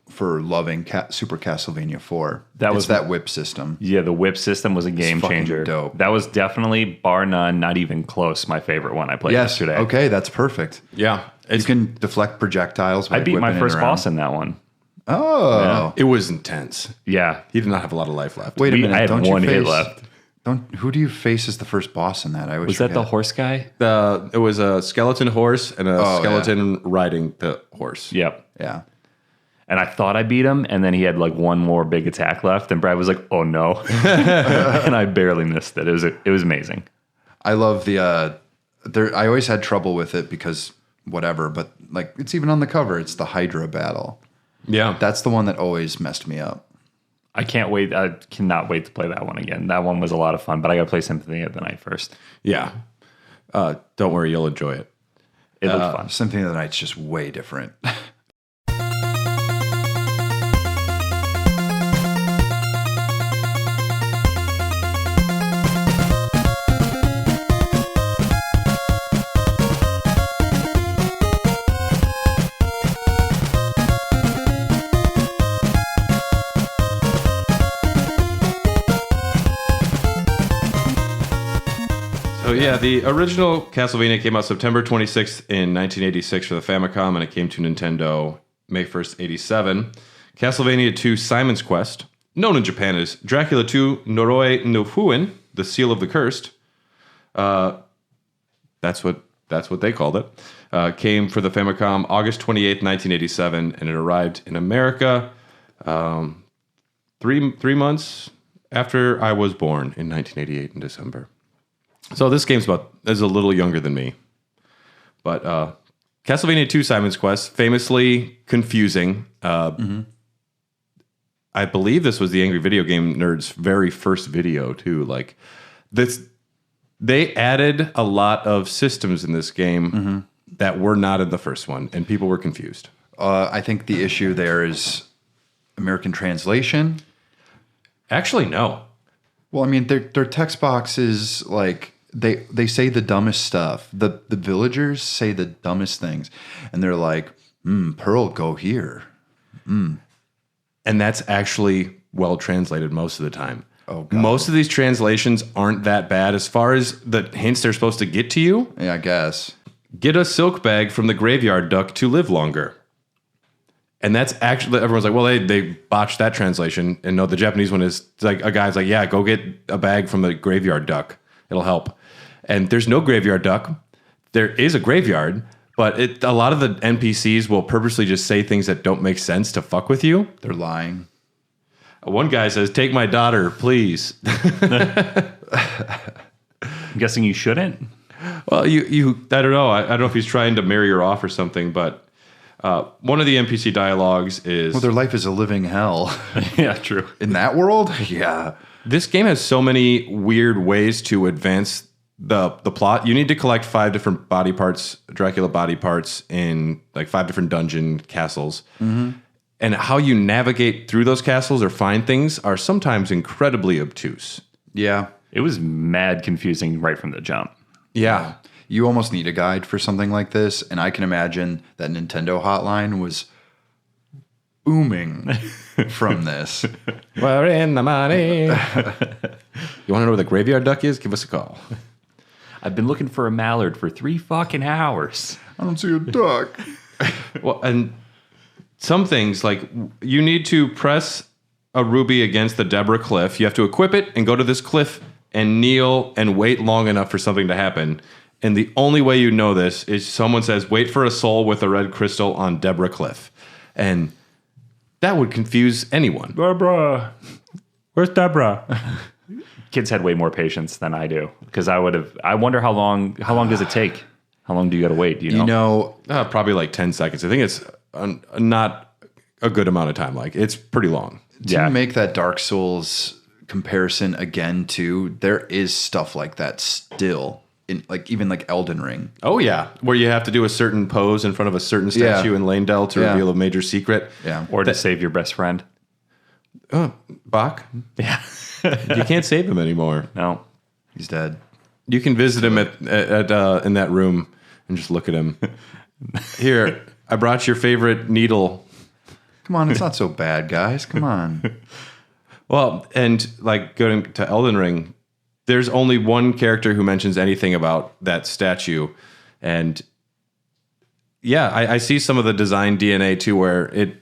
for loving Super Castlevania 4. It's that whip system.
Yeah, the whip system was a game
fucking
changer.
dope.
That was definitely, bar none, not even close, my favorite one I played yesterday.
Okay, that's perfect.
Yeah,
You can deflect projectiles.
I beat my
whipping it
first
around.
boss in that one.
Oh,
it was intense.
Yeah.
He did not have a lot of life left.
wait a minute!
I had
don't
one
you
hit
face,
left.
Who do you face as the first boss in that? I
Was that the horse guy?
It was a skeleton horse and a skeleton riding the horse.
Yep.
Yeah.
And I thought I beat him, and then he had one more big attack left, and Brad was like, "Oh no!" And I barely missed it. It was amazing.
I love the. I always had trouble with it because whatever, but it's even on the cover. It's the Hydra battle.
Yeah.
That's the one that always messed me up.
I can't wait. I cannot wait to play that one again. That one was a lot of fun, but I got to play Symphony of the Night first.
Yeah. Don't worry, you'll enjoy it.
It looked fun.
Symphony of the Night's just way different.
Oh yeah, the original Castlevania came out September 26th in 1986 for the Famicom, and it came to Nintendo May 1st, 87. Castlevania II Simon's Quest, known in Japan as Dracula II Noroi no Fuin, the Seal of the Cursed. That's what they called it. Came for the Famicom August 28th, 1987, and it arrived in America three months after I was born in 1988 in December. So this game's is a little younger than me. But Castlevania II Simon's Quest, famously confusing. I believe this was the Angry Video Game Nerd's very first video, too. Like, they added a lot of systems in this game that were not in the first one, and people were confused.
I think the issue there is American translation.
Actually, no.
Well, I mean, their text box is like they say the dumbest stuff. The villagers say the dumbest things, and they're like, "Pearl, go here."
And that's actually well translated most of the time.
Oh, God.
Most of these translations aren't that bad as far as the hints they're supposed to get to you.
Yeah, I guess.
Get a silk bag from the graveyard duck to live longer. And that's actually, everyone's like, well, they botched that translation. And no, the Japanese one is like, a guy's like, yeah, go get a bag from the graveyard duck. It'll help. And there's no graveyard duck. There is a graveyard, but a lot of the NPCs will purposely just say things that don't make sense to fuck with you.
They're lying.
One guy says, take my daughter, please.
I'm guessing you shouldn't.
Well, I don't know. I don't know if he's trying to marry her off or something, but one of the NPC dialogues is...
Well, their life is a living hell.
Yeah, true.
In that world? Yeah.
This game has so many weird ways to advance the plot. You need to collect 5 different body parts, Dracula body parts, in like 5 different dungeon castles. Mm-hmm. And how you navigate through those castles or find things are sometimes incredibly obtuse.
Yeah.
It was mad confusing right from the jump.
Yeah.
You almost need a guide for something like this, and I can imagine that Nintendo hotline was booming from this.
We're in the money. You want to know where the graveyard duck is? Give us a call.
I've been looking for a mallard for 3 fucking hours.
I don't see a duck.
Well, and some things, like you need to press a ruby against the Deborah cliff. You have to equip it and go to this cliff and kneel and wait long enough for something to happen. And the only way you know this is someone says, wait for a soul with a red crystal on Deborah Cliff. And that would confuse anyone.
Deborah. Where's Deborah? Kids had way more patience than I do. Because I wonder how long does it take? How long do you got to wait? Do you know?
Probably like 10 seconds. I think it's not a good amount of time. Like, it's pretty long.
To make that Dark Souls comparison again, too, there is stuff like that still. In even Elden Ring.
Oh yeah, where you have to do a certain pose in front of a certain statue in Leyndell to reveal a major secret.
Yeah,
or to save your best friend.
Bach.
Yeah,
you can't save him anymore.
No,
he's dead.
You can visit him at in that room and just look at him. Here, I brought your favorite needle.
Come on, it's not so bad, guys. Come on.
Well, and like going to Elden Ring. There's only one character who mentions anything about that statue. And yeah, I see some of the design DNA too, where it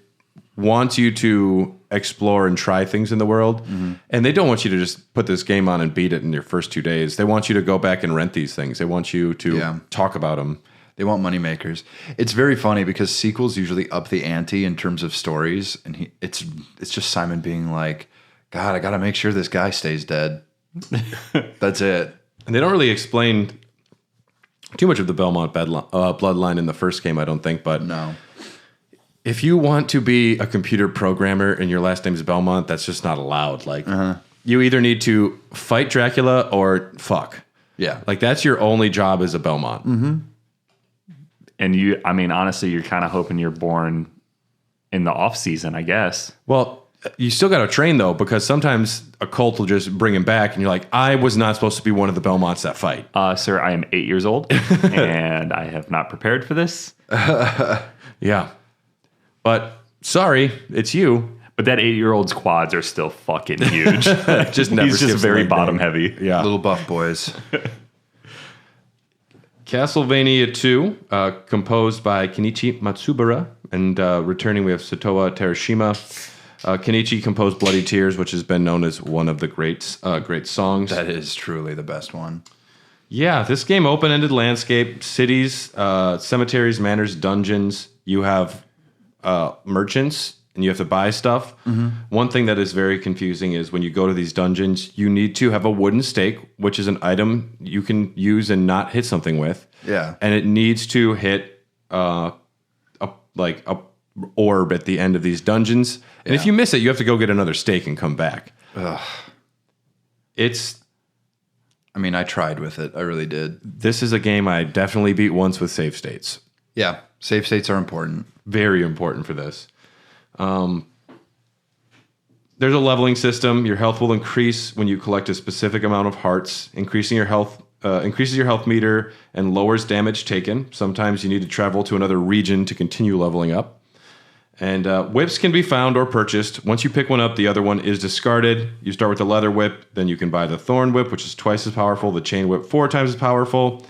wants you to explore and try things in the world. Mm-hmm. And they don't want you to just put this game on and beat it in your first 2 days. They want you to go back and rent these things. They want you to talk about them.
They want money makers. It's very funny because sequels usually up the ante in terms of stories. And it's just Simon being like, God, I got to make sure this guy stays dead. That's it.
And they don't really explain too much of the Belmont bloodline in the first game, I don't think. But
no,
if you want to be a computer programmer and your last name is Belmont, that's just not allowed. Like, you either need to fight Dracula or fuck.
Yeah,
like that's your only job as a Belmont.
Mm-hmm.
And honestly, you're kind of hoping you're born in the off season, I guess.
Well. You still got to train, though, because sometimes a cult will just bring him back, and you're like, I was not supposed to be one of the Belmonts that fight.
Sir, I am 8 years old, and I have not prepared for this.
Yeah. But, sorry, it's you.
But that 8-year-old's quads are still fucking huge.
Just never
He's just very bottom heavy.
Yeah.
Little buff boys.
Castlevania II, composed by Kenichi Matsubara, and returning we have Satoa Terashima. Kenichi composed Bloody Tears, which has been known as one of the great songs.
That is truly the best one.
Yeah, this game, open-ended landscape, cities, cemeteries, manors, dungeons. You have merchants, and you have to buy stuff. Mm-hmm. One thing that is very confusing is when you go to these dungeons, you need to have a wooden stake, which is an item you can use and not hit something with.
Yeah.
And it needs to hit a orb at the end of these dungeons. And if you miss it, you have to go get another stake and come back.
Ugh. I tried with it. I really did.
This is a game I definitely beat once with save states.
Yeah, save states are important.
Very important for this. There's a leveling system. Your health will increase when you collect a specific amount of hearts, increases your health meter and lowers damage taken. Sometimes you need to travel to another region to continue leveling up. And whips can be found or purchased. Once you pick one up, the other one is discarded. You start with the leather whip, then you can buy the thorn whip, which is twice as powerful. The chain whip, 4 times as powerful.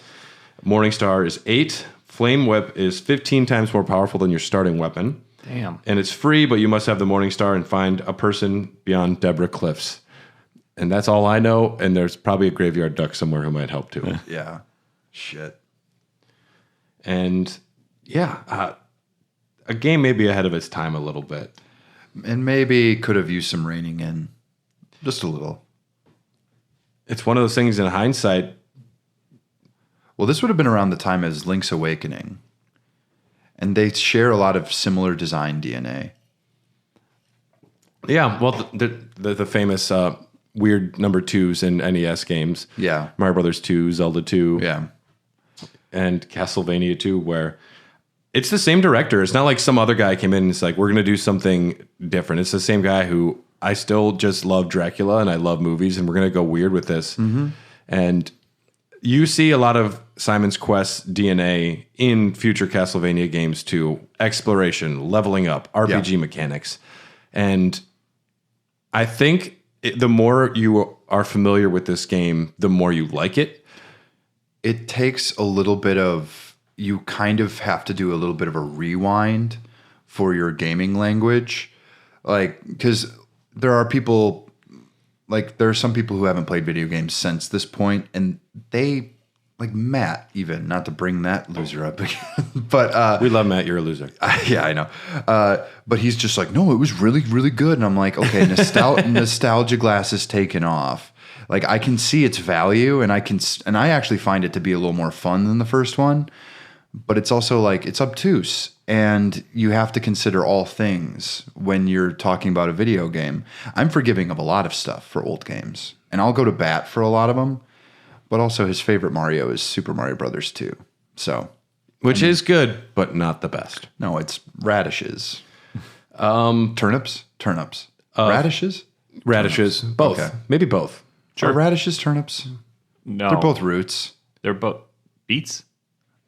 Morningstar is 8. Flame whip is 15 times more powerful than your starting weapon.
Damn.
And it's free, but you must have the Morningstar and find a person beyond Deborah Cliffs. And that's all I know. And there's probably a graveyard duck somewhere who might help too.
Yeah. Shit.
And yeah, a game may be ahead of its time a little bit.
And maybe could have used some reining in. Just a little.
It's one of those things in hindsight.
Well, this would have been around the time as Link's Awakening. And they share a lot of similar design DNA.
Yeah, well, the famous weird number 2s in NES games.
Yeah.
Mario Brothers 2, Zelda 2.
Yeah.
And Castlevania 2, where it's the same director. It's not like some other guy came in and it's like, we're going to do something different. It's the same guy who, I still just love Dracula and I love movies and we're going to go weird with this. Mm-hmm. And you see a lot of Simon's Quest DNA in future Castlevania games too. Exploration, leveling up, RPG mechanics. And I think the more you are familiar with this game, the more you like it.
It takes a little bit of, you kind of have to do a little bit of a rewind for your gaming language. Like, because there are some people who haven't played video games since this point, and they, like Matt even, not to bring that loser up again, but...
we love Matt, you're a loser.
Yeah, I know. But he's just like, no, it was really, really good. And I'm like, okay, nostalgia glass is taken off. Like, I can see its value, and I actually find it to be a little more fun than the first one. But it's also like, it's obtuse, and you have to consider all things when you're talking about a video game. I'm forgiving of a lot of stuff for old games, and I'll go to bat for a lot of them. But also, his favorite Mario is Super Mario Brothers 2. So,
which is good, but not the best.
No, it's radishes. Turnips? Radishes?
Radishes.
Turnips.
Both.
Okay.
Maybe both.
Sure. Are radishes turnips?
No.
They're both roots.
They're both beets?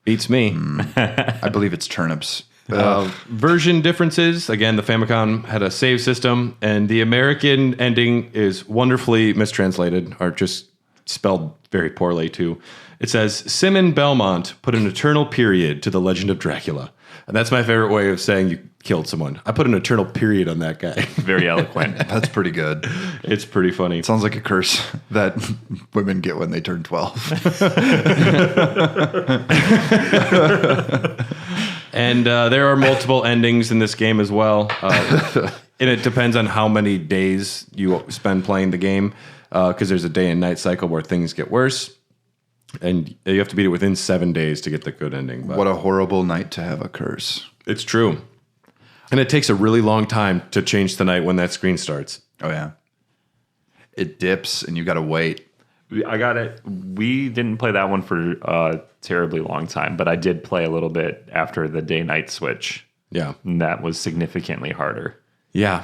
Beats me.
I believe it's turnips.
Version differences. Again, the Famicom had a save system, and the American ending is wonderfully mistranslated, or just spelled very poorly, too. It says, Simon Belmont put an eternal period to the legend of Dracula. And that's my favorite way of saying you killed someone. I put an eternal period on that guy.
Very eloquent.
That's pretty good.
It's pretty funny.
It sounds like a curse that women get when they turn 12.
And there are multiple endings in this game as well. And it depends on how many days you spend playing the game, because there's a day and night cycle where things get worse. And you have to beat it within 7 days to get the good ending. But
what a horrible night to have a curse.
It's true. And it takes a really long time to change the night when that screen starts.
Oh, yeah. It dips and you got to wait.
I got it. We didn't play that one for a terribly long time, but I did play a little bit after the day-night switch.
Yeah.
And that was significantly harder.
Yeah.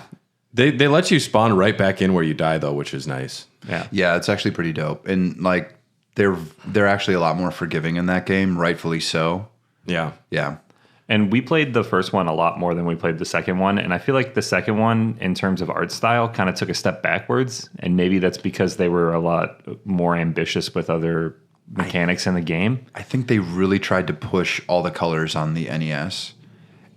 They let you spawn right back in where you die, though, which is nice.
Yeah.
Yeah, it's actually pretty dope. And, like, they're actually a lot more forgiving in that game, rightfully so.
Yeah.
Yeah.
And we played the first one a lot more than we played the second one. And I feel like the second one, in terms of art style, kind of took a step backwards. And maybe that's because they were a lot more ambitious with other mechanics in the game.
I think they really tried to push all the colors on the NES,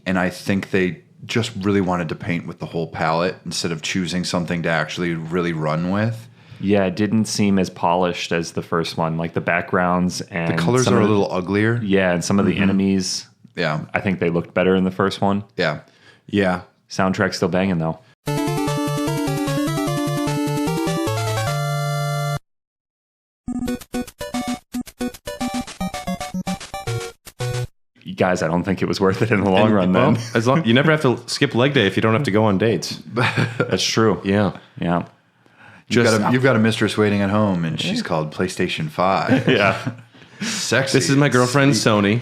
and I think they just really wanted to paint with the whole palette instead of choosing something to actually really run with.
Yeah, it didn't seem as polished as the first one. Like the backgrounds and
The colors are a little uglier.
Yeah, and some of the enemies,
Yeah.
I think they looked better in the first one.
Yeah.
Yeah.
Soundtrack's still banging though. Guys, I don't think it was worth it in the long run then.
Well, you never have to skip leg day if you don't have to go on dates.
That's true.
Yeah.
Yeah.
You've got a mistress waiting at home, and she's called PlayStation 5.
Yeah.
Sexy.
This is my girlfriend, Sony.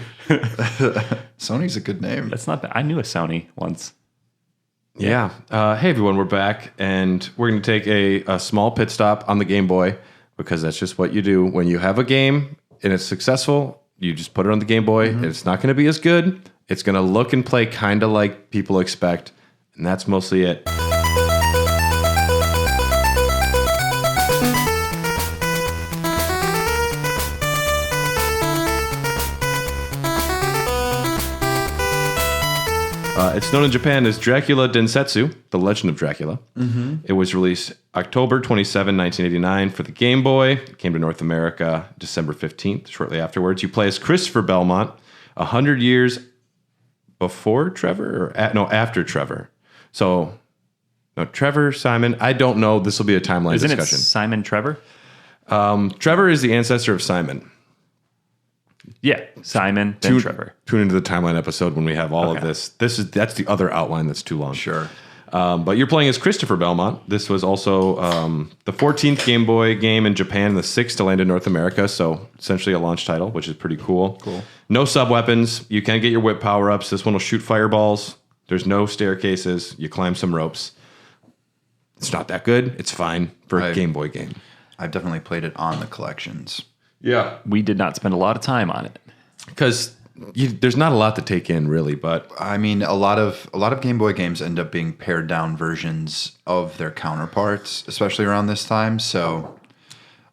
Sony's a good name.
That's not bad. I knew a Sony once.
Yeah. Hey, everyone. We're back, and we're going to take a small pit stop on the Game Boy because that's just what you do. When you have a game and it's successful, you just put it on the Game Boy. And it's not going to be as good. It's going to look and play kind of like people expect, and that's mostly it. It's known in Japan as Dracula Densetsu, The Legend of Dracula. It was released October 27, 1989 for the Game Boy. It came to North America December 15th, shortly afterwards. You play as Christopher Belmont, 100 years before Trevor, or after Trevor. So, no, Trevor, Simon, I don't know. This will be a timeline
Isn't
discussion.
it Simon Trevor?
Trevor is the ancestor of Simon.
Yeah, Simon, then Trevor.
Tune into the timeline episode when we have all of this. That's the other outline that's too long.
Sure.
But you're playing as Christopher Belmont. This was also the 14th Game Boy game in Japan, and the 6th to land in North America. So essentially a launch title, which is pretty cool.
Cool.
No sub weapons. You can get your whip power ups. This one will shoot fireballs. There's no staircases. You climb some ropes. It's not that good. It's fine for a Game Boy game.
I've definitely played it on the collections.
Yeah.
We did not spend a lot of time on it.
Because there's not a lot to take in, really. But
I mean, a lot of Game Boy games end up being pared down versions of their counterparts, especially around this time. So,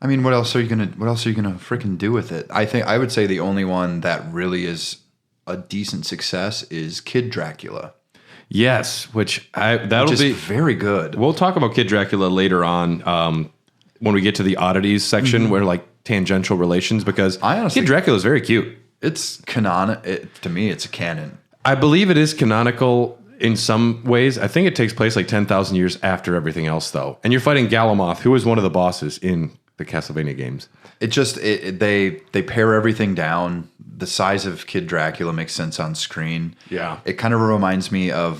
I mean, what else are you gonna freaking do with it? I think I would say the only one that really is a decent success is Kid Dracula.
yes, which is
be very good.
We'll talk about Kid Dracula later on when we get to the oddities section, where like tangential relations, because
I honestly,
Kid Dracula is very cute.
It's to me, it's a canon.
I believe it is canonical in some ways. I think it takes place like 10,000 years after everything else, though. And you're fighting Galamoth, who is one of the bosses in the Castlevania games.
It just they pare everything down. The size of Kid Dracula makes sense on screen.
Yeah.
It kind of reminds me of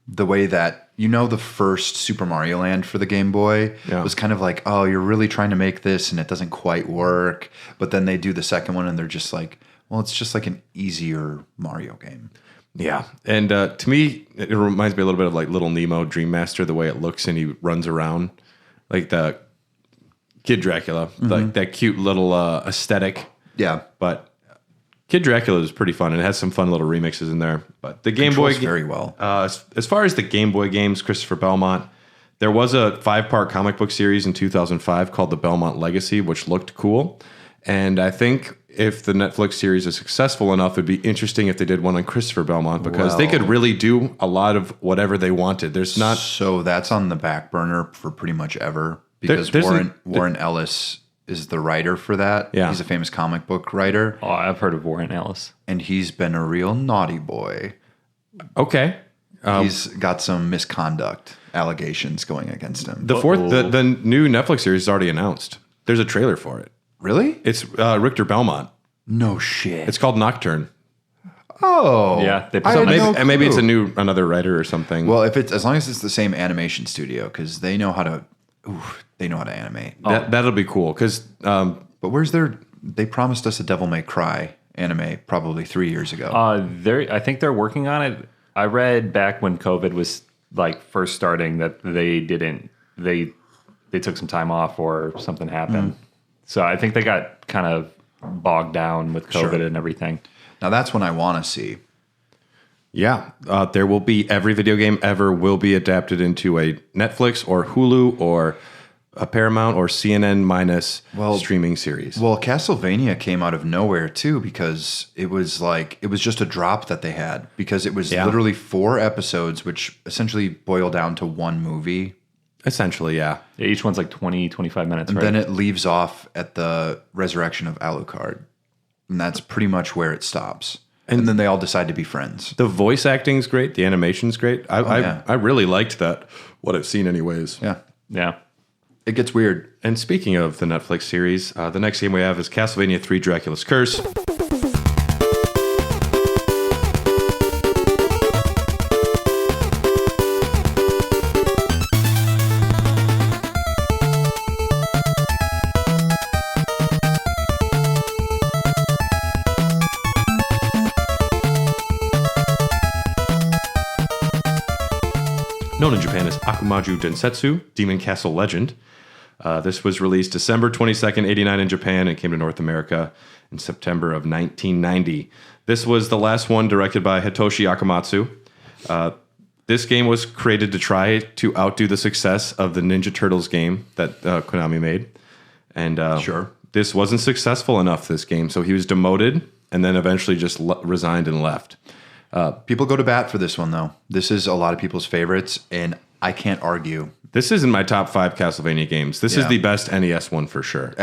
the way that, the first Super Mario Land for the Game Boy was kind of like, oh, you're really trying to make this and it doesn't quite work. But then they do the second one and they're just like, well, it's just like an easier Mario game.
Yeah. And to me, it reminds me a little bit of like Little Nemo Dream Master, the way it looks and he runs around. Like the Kid Dracula, like that cute little aesthetic.
Yeah.
But Kid Dracula is pretty fun, and it has some fun little remixes in there. But the Game Boy
very well.
As far as the Game Boy games, Christopher Belmont, there was a 5-part comic book series in 2005 called The Belmont Legacy, which looked cool. And I think if the Netflix series is successful enough, it'd be interesting if they did one on Christopher Belmont, because they could really do a lot of whatever they wanted. There's not
So that's on the back burner for pretty much ever, because Warren Ellis is the writer for that.
Yeah.
He's a famous comic book writer.
Oh, I've heard of Warren Ellis.
And he's been a real naughty boy.
okay.
He's got some misconduct allegations going against him.
The new Netflix series is already announced. There's a trailer for it.
Really?
It's Richter Belmont.
No shit.
It's called Nocturne.
Oh.
Yeah, they
I had no
And maybe it's
clue.
another writer or something.
Well, as long as it's the same animation studio, because they know how to animate.
That'll be cool, because
But they promised us a Devil May Cry anime probably 3 years ago.
I think they're working on it. I read back when COVID was like first starting that they took some time off or something happened. So I think they got kind of bogged down with COVID and everything.
Now that's one I want to see.
yeah, there will be every video game ever will be adapted into a Netflix or Hulu or a Paramount or CNN minus streaming series.
Well, Castlevania came out of nowhere too because it was just a drop that they had because it was literally 4 episodes, which essentially boil down to one movie.
Essentially, yeah.
Each one's like 20, 25 minutes,
And
right?
then it leaves off at the resurrection of Alucard. And that's pretty much where it stops. And then they all decide to be friends.
The voice acting's great. The animation's great. I really liked that, what I've seen anyways.
Yeah.
Yeah.
It gets weird.
And speaking of the Netflix series, the next game we have is Castlevania III Dracula's Curse. Known in Japan as Akumaju Densetsu, Demon Castle Legend. This was released December 22nd, 89 in Japan and came to North America in September of 1990. This was the last one directed by Hitoshi Akamatsu. This game was created to try to outdo the success of the Ninja Turtles game that Konami made. And this wasn't successful enough, this game, so he was demoted and then eventually just resigned and left.
People go to bat for this one, though. This is a lot of people's favorites, and I can't argue.
This is in my top 5 Castlevania games. This is the best NES one for sure.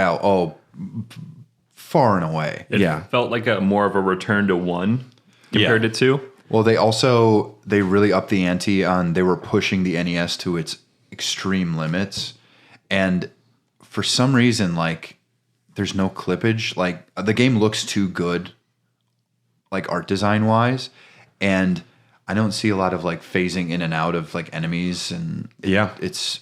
Far and away.
It felt like more of a return to 1 compared to 2.
Well, they really upped the ante on, they were pushing the NES to its extreme limits. And for some reason, like, there's no clippage. Like, the game looks too good, like, art design wise. And I don't see a lot of like phasing in and out of like enemies, and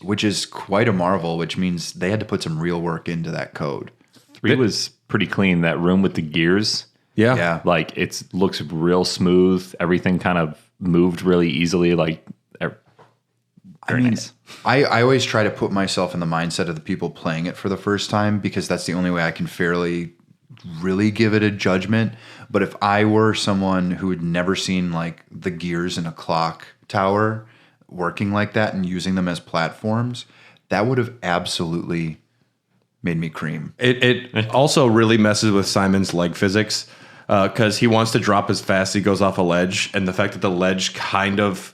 which is quite a marvel, which means they had to put some real work into that code.
3 was pretty clean. That room with the gears, like it looks real smooth. Everything kind of moved really easily. Like, nice.
I always try to put myself in the mindset of the people playing it for the first time because that's the only way I can fairly really give it a judgment. But if I were someone who had never seen like the gears in a clock tower working like that and using them as platforms, that would have absolutely made me cream.
It also really messes with Simon's leg physics because he wants to drop as fast as he goes off a ledge, and the fact that the ledge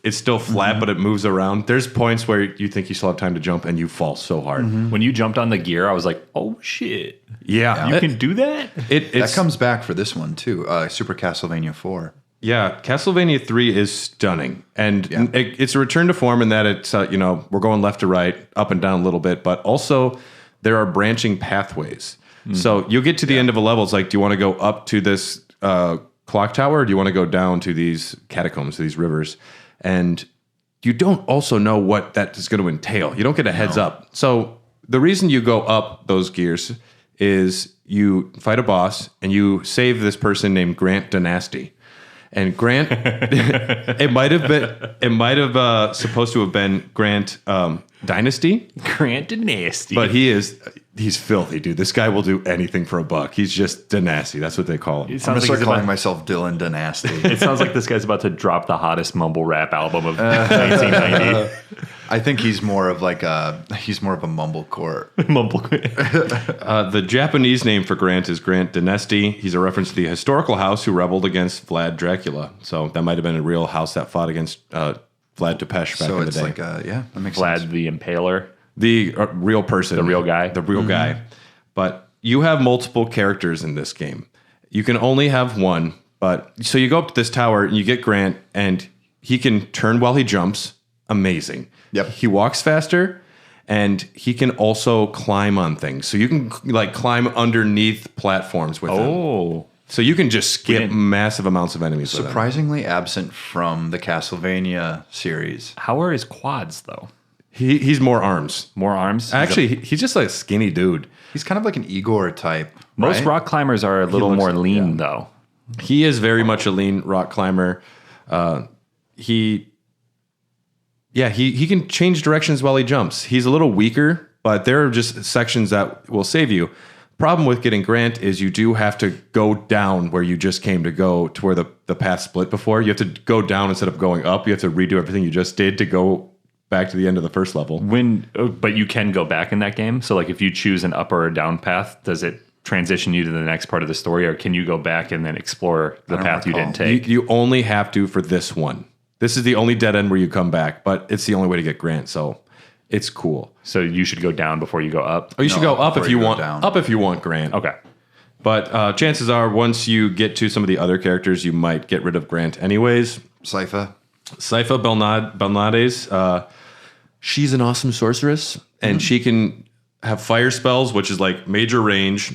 it's still flat, but it moves around. There's points where you think you still have time to jump and you fall so hard.
When you jumped on the gear, I was like, oh shit.
Yeah.
You can do that?
That comes back for this one too, Super Castlevania IV.
Yeah, Castlevania 3 is stunning. And it's a return to form in that it's, we're going left to right, up and down a little bit, but also there are branching pathways. So you'll get to the end of a level. It's like, do you want to go up to this clock tower, or do you want to go down to these catacombs, to these rivers? And you don't also know what that is going to entail. You don't get a heads up. So the reason you go up those gears is you fight a boss and you save this person named Grant Dynasty. And Grant, it might have supposed to have been Grant Dynasty.
Grant Dynasty.
But he's filthy, dude. This guy will do anything for a buck. He's just Dynasty. That's what they call him.
I'm going to start calling myself Dylan Dynasty.
It sounds like this guy's about to drop the hottest mumble rap album of 1990.
I think he's more of a mumblecore.
The Japanese name for Grant is Grant Dynasty. He's a reference to the historical house who rebelled against Vlad Dracula. So that might have been a real house that fought against Vlad Tepes back in the day.
That makes
Vlad
sense.
the Impaler.
The real person.
The real guy.
The real guy. But you have multiple characters in this game. You can only have one. But so you go up to this tower and you get Grant, and he can turn while he jumps. Amazing.
Yep.
He walks faster, and he can also climb on things. So you can like climb underneath platforms with him. So you can just skip massive amounts of enemies.
Surprisingly absent from the Castlevania series.
How are his quads, though?
He's more arms.
More arms?
Actually, he's just like a skinny dude.
He's kind of like an Igor type.
Most rock climbers are a little more lean, though.
He is very much a lean rock climber. He can change directions while he jumps. He's a little weaker, but there are just sections that will save you. Problem with getting Grant is you do have to go down where you just came to go to where the path split before. You have to go down instead of going up. You have to redo everything you just did to go back to the end of the first level.
But you can go back in that game. So like if you choose an up or a down path, does it transition you to the next part of the story, or can you go back and then explore the path you didn't take?
You only have to for this one. This is the only dead end where you come back, but it's the only way to get Grant, so it's cool.
So you should go down before you go up?
Or you should go up if you want
down.
up if you want Grant.
Okay.
But chances are, once you get to some of the other characters, you might get rid of Grant anyways.
Sypha
Belnades, she's an awesome sorceress, and she can have fire spells, which is like major range.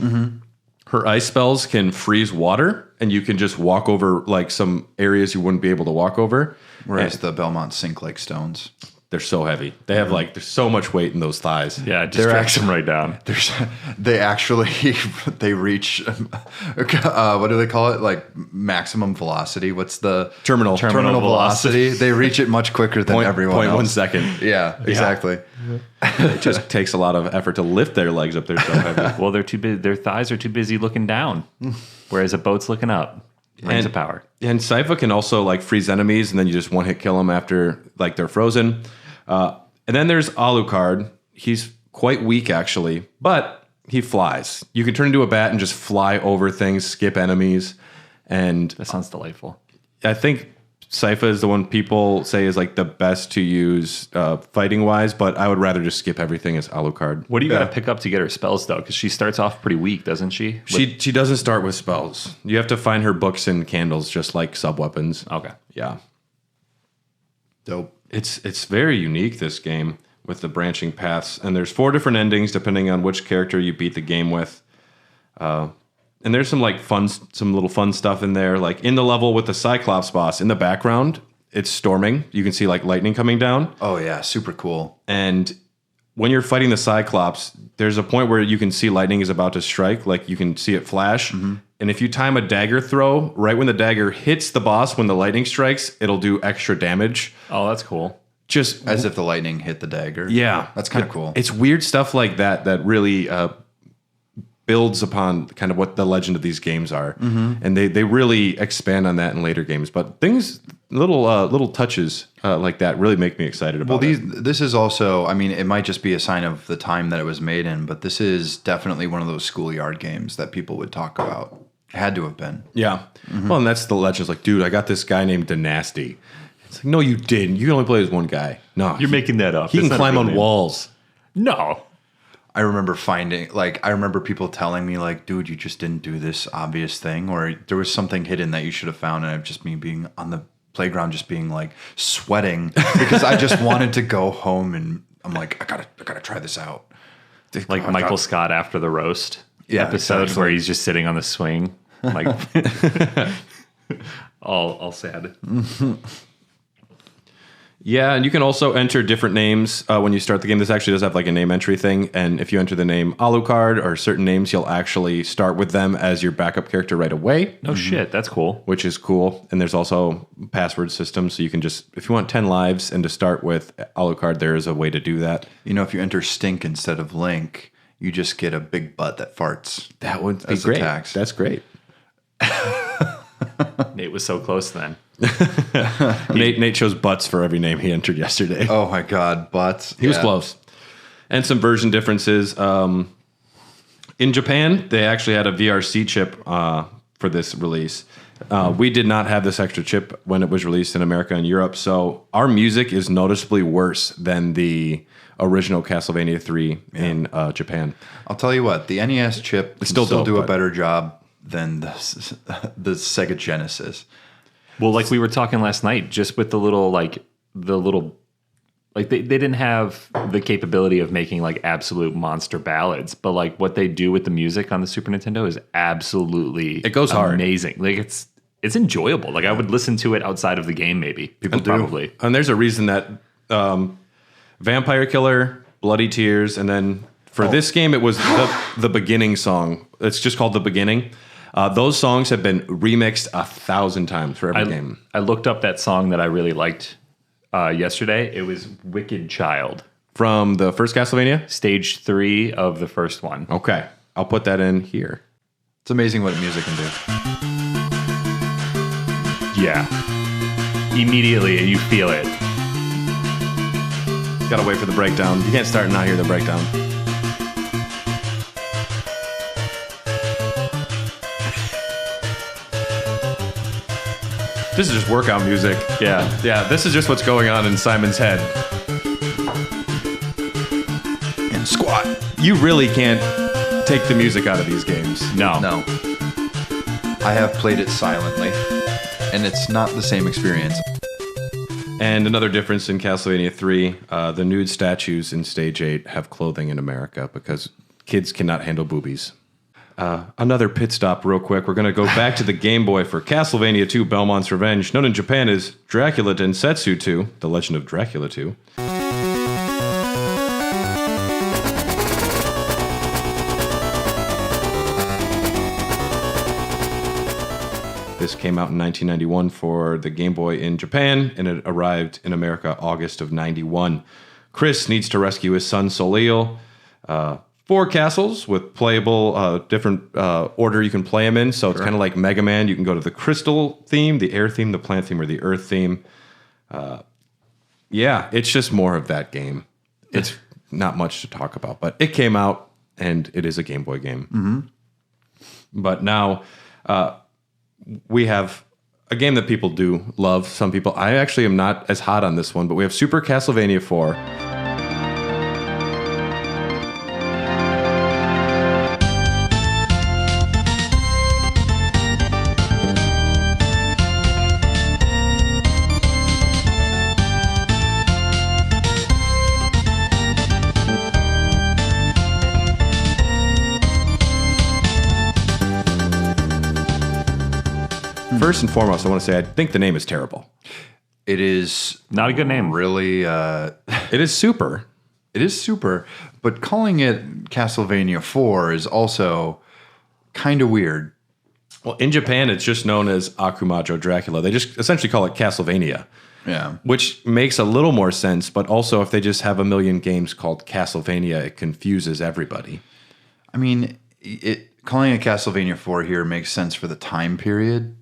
Her ice spells can freeze water, and you can just walk over like some areas you wouldn't be able to walk over.
Whereas the Belmont sink like stones.
They're so heavy. They have like, there's so much weight in those thighs.
Yeah, it just drags them right down.
They actually they reach what do they call it? Like maximum velocity. What's the
Terminal
velocity? They reach it much quicker than everyone else.
1 second.
Yeah, exactly.
It just takes a lot of effort to lift their legs up. They're so heavy.
Well, they're too busy. Their thighs are too busy looking down, whereas a boat's looking up. Rings of power.
And Sypha can also like freeze enemies, and then you just one hit kill them after like they're frozen. And then there's Alucard. He's quite weak actually, but he flies. You can turn into a bat and just fly over things, skip enemies, and
That sounds delightful.
I think Sypha is the one people say is like the best to use fighting wise, but I would rather just skip everything as Alucard.
What do you got to pick up to get her spells though? Because she starts off pretty weak, doesn't she?
She doesn't start with spells. You have to find her books and candles, just like sub weapons.
Okay.
Yeah.
Dope.
It's very unique, this game, with the branching paths. And there's 4 different endings depending on which character you beat the game with. And there's some like some little fun stuff in there. Like in the level with the Cyclops boss, in the background, it's storming. You can see like lightning coming down.
Oh yeah, super cool.
And when you're fighting the Cyclops, there's a point where you can see lightning is about to strike. Like you can see it flash. And if you time a dagger throw, right when the dagger hits the boss, when the lightning strikes, it'll do extra damage.
Oh, that's cool.
Just
As if the lightning hit the dagger.
yeah,
That's kind of cool.
It's weird stuff like that that really builds upon kind of what the legend of these games are, and they really expand on that in later games. But little touches like that really make me excited about it.
This is also, I mean, it might just be a sign of the time that it was made in, but this is definitely one of those schoolyard games that people would talk about. Had to have been.
Yeah. Well, and that's the legend. It's like, dude, I got this guy named Dynasty. It's like, no, you didn't. You can only play as one guy. No,
You're making that up.
he
That's
can
not a
climb
real
on
name.
walls.
No.
I remember people telling me like, dude, you just didn't do this obvious thing, or there was something hidden that you should have found, and I've just me being on the playground, just being like sweating because I just wanted to go home, and I'm like, I gotta try this out.
Like Michael Scott after the roast episode
exactly.
where he's just sitting on the swing, like all sad.
Yeah, and you can also enter different names when you start the game. This actually does have like a name entry thing, and if you enter the name Alucard or certain names, you'll actually start with them as your backup character right away.
No shit, that's cool.
Which is cool. And there's also password systems, so you can just, if you want 10 lives and to start with Alucard, there is a way to do that.
You know, if you enter Stink instead of Link, you just get a big butt that farts.
That would be
That's the
great.
tax.
That's great.
Nate was so close then.
Nate chose butts for every name he entered yesterday.
Oh my God, butts.
He was close. And some version differences. In Japan, they actually had a VRC chip for this release. We did not have this extra chip when it was released in America and Europe, so our music is noticeably worse than the original Castlevania 3 in Japan.
I'll tell you what, the NES chip can
still
still
dope,
do a
but-
better job than the Sega Genesis.
Well, like we were talking last night, just with they didn't have the capability of making like absolute monster ballads, but like what they do with the music on the Super Nintendo is absolutely
It goes hard.
amazing. Like it's enjoyable. Like I would listen to it outside of the game, maybe.
People do.
Probably.
And there's a reason that Vampire Killer, Bloody Tears, and then for this game, it was the beginning song. It's just called The Beginning. Those songs have been remixed 1,000 times for every game.
I looked up that song that I really liked yesterday. It was Wicked Child.
From the first Castlevania?
Stage 3 of the first one.
Okay. I'll put that in here.
It's amazing what music can do.
Yeah. Immediately you feel it.
Gotta wait for the breakdown. You can't start and not hear the breakdown. This is just workout music.
Yeah.
Yeah, this is just what's going on in Simon's head.
And squat.
You really can't take the music out of these games.
No.
No. I have played it silently, and it's not the same experience.
And another difference in Castlevania 3, the nude statues in Stage 8 have clothing in America because kids cannot handle boobies. Another pit stop real quick. We're going to go back to the Game Boy for Castlevania 2 Belmont's Revenge, known in Japan as Dracula Densetsu 2, The Legend of Dracula 2. This came out in 1991 for the Game Boy in Japan, and it arrived in America August of 91. Chris needs to rescue his son Soleil. 4 castles with playable, different order you can play them in. So it's kind of like Mega Man. You can go to the crystal theme, the air theme, the plant theme, or the earth theme. Yeah, it's just more of that game. It's not much to talk about, but it came out, and it is a Game Boy game. Mm-hmm. But now we have a game that people do love. Some people, I actually am not as hot on this one, but we have Super Castlevania IV. First and foremost, I want to say I think the name is terrible.
It is
Not a good name.
really.
It is super.
It is super, but calling it Castlevania IV is also kind of weird.
Well, in Japan, it's just known as Akumajo Dracula. They just essentially call it Castlevania,
Yeah.
which makes a little more sense. But also, if they just have a million games called Castlevania, it confuses everybody.
I mean, calling it Castlevania IV here makes sense for the time period,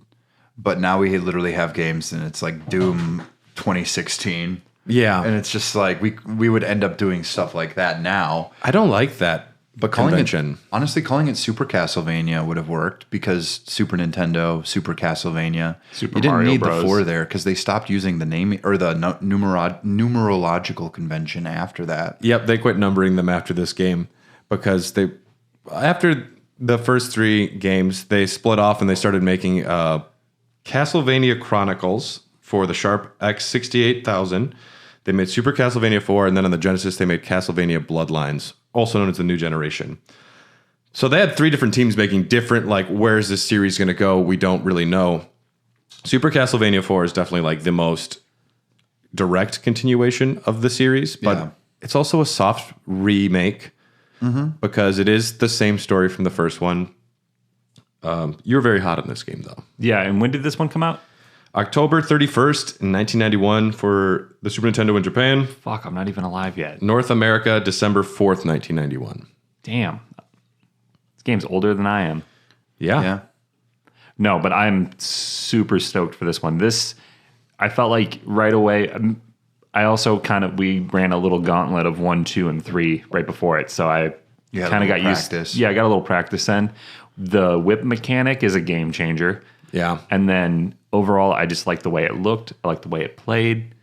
but now we literally have games and it's like Doom 2016.
Yeah.
And it's just like we would end up doing stuff like that now.
I don't like that
But calling
convention.
honestly, calling it Super Castlevania would have worked because Super Nintendo, Super Castlevania.
Super
you didn't
Mario
need
Bros.
the 4 there because they stopped using the name or the numerological convention after that.
Yep, they quit numbering them after this game because after the first 3 games, they split off and they started making Castlevania Chronicles for the Sharp X68000. They made Super Castlevania 4, and then on the Genesis, they made Castlevania Bloodlines, also known as the New Generation. So they had 3 different teams making different, like, where's this series going to go? We don't really know. Super Castlevania 4 is definitely, like, the most direct continuation of the series, but
Yeah.
it's also a soft remake because it is the same story from the first one. You were very hot on this game, though.
Yeah, and when did this one come out?
October 31st, 1991 for the Super Nintendo in Japan.
Fuck, I'm not even alive yet.
North America, December 4th, 1991.
Damn. This game's older than I am.
Yeah.
Yeah.
No, but I'm super stoked for this one. I felt like right away, I also we ran a little gauntlet of 1, 2, and 3 right before it. So I
You had a
kind of got
little
used.
practice.
Yeah, I got a little practice in. The whip mechanic is a game changer.
Yeah.
And then overall, I just liked the way it looked. I liked the way it played.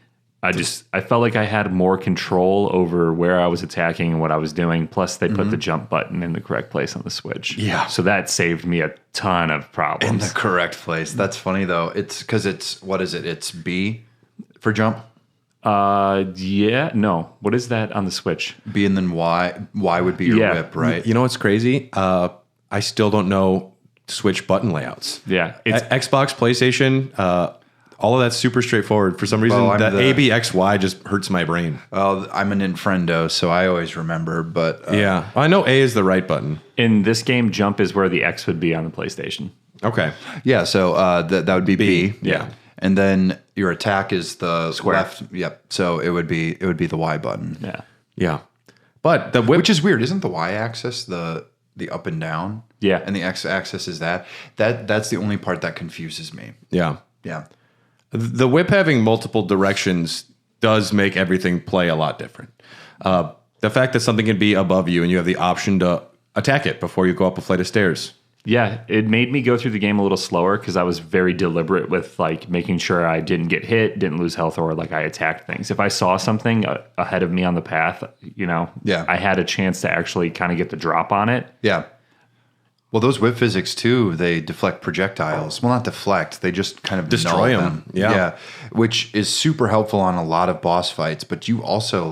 I felt like I had more control over where I was attacking and what I was doing. Plus, they put the jump button in the correct place on the Switch.
Yeah.
So that saved me a ton of
In
problems.
the correct place. That's funny though. It's because what is it? It's B for jump.
Yeah. No. What is that on the Switch?
B and then Y. Y would be your
Yeah.
whip, right?
You know what's crazy? I still don't know Switch button layouts.
Yeah. It's
Xbox, PlayStation, all of that's super straightforward. For some reason,
I'm
that
the-
ABXY just hurts my brain.
Well, I'm an Infrendo, so I always remember. But
Yeah. I know A is the right button.
in this game, jump is where the X would be on the PlayStation.
Okay.
yeah. So that would be B.
Yeah.
And then your attack is the
Square.
left. Yep. So it would be the Y button.
Yeah.
Yeah. But the whip.
Which is weird, isn't the Y axis the up and down?
Yeah.
And the X axis is that's the only part that confuses me.
Yeah.
Yeah.
The whip having multiple directions does make everything play a lot different. The fact that something can be above you and you have the option to attack it before you go up a flight of stairs.
Yeah, it made me go through the game a little slower because I was very deliberate with like making sure I didn't get hit, didn't lose health, or like I attacked things. If I saw something ahead of me on the path, I had a chance to actually kind of get the drop on it.
Yeah. Well, those whip physics too, they deflect projectiles. Well, not deflect, they just kind of
destroy
null
them. Yeah.
Which is super helpful on a lot of boss fights, but you also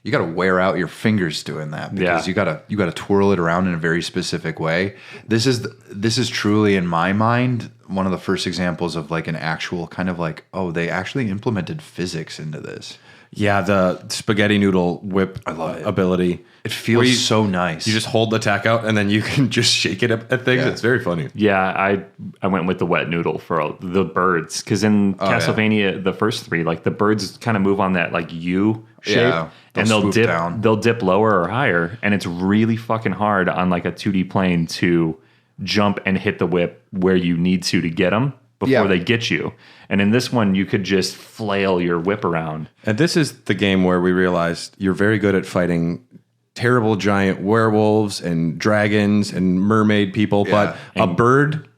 you got to wear out your fingers doing that because you got to twirl it around in a very specific way. This is truly, in my mind, one of the first examples of like an actual kind of like, oh, they actually implemented physics into this.
Yeah, the spaghetti noodle whip ability.
It feels so nice.
You just hold the attack out and then you can just shake it at things.
Yeah.
It's very funny.
Yeah, I went with the wet noodle for the birds because in Castlevania, the first three, like the birds kind of move on that like U shape.
Yeah,
and they'll dip
down.
They'll dip lower or higher, and it's really fucking hard on like a 2D plane to jump and hit the whip where you need to get them before they get you. And in this one, you could just flail your whip around.
And this is the game where we realized you're very good at fighting terrible giant werewolves and dragons and mermaid people, but a bird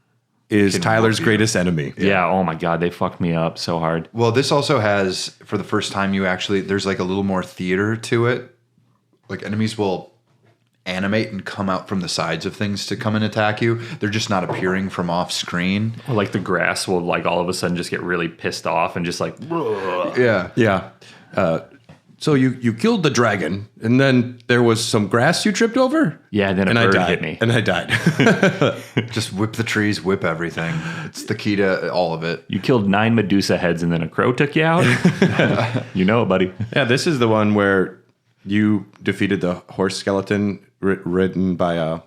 is Tyler's greatest enemy.
Yeah, oh my God, they fucked me up so hard.
Well, this also has, for the first time, there's like a little more theater to it. Like enemies will animate and come out from the sides of things to come and attack you. They're just not appearing from off screen.
Or like the grass will like all of a sudden just get really pissed off and just like,
Yeah.
Yeah. So you killed the dragon, and then there was some grass you tripped over?
Yeah, and then a bird hit me.
And I died.
Just whip the trees, whip everything. It's the key to all of it.
You killed 9 Medusa heads and then a crow took you out? You know it, buddy.
Yeah, this is the one where you defeated the horse skeleton ridden by a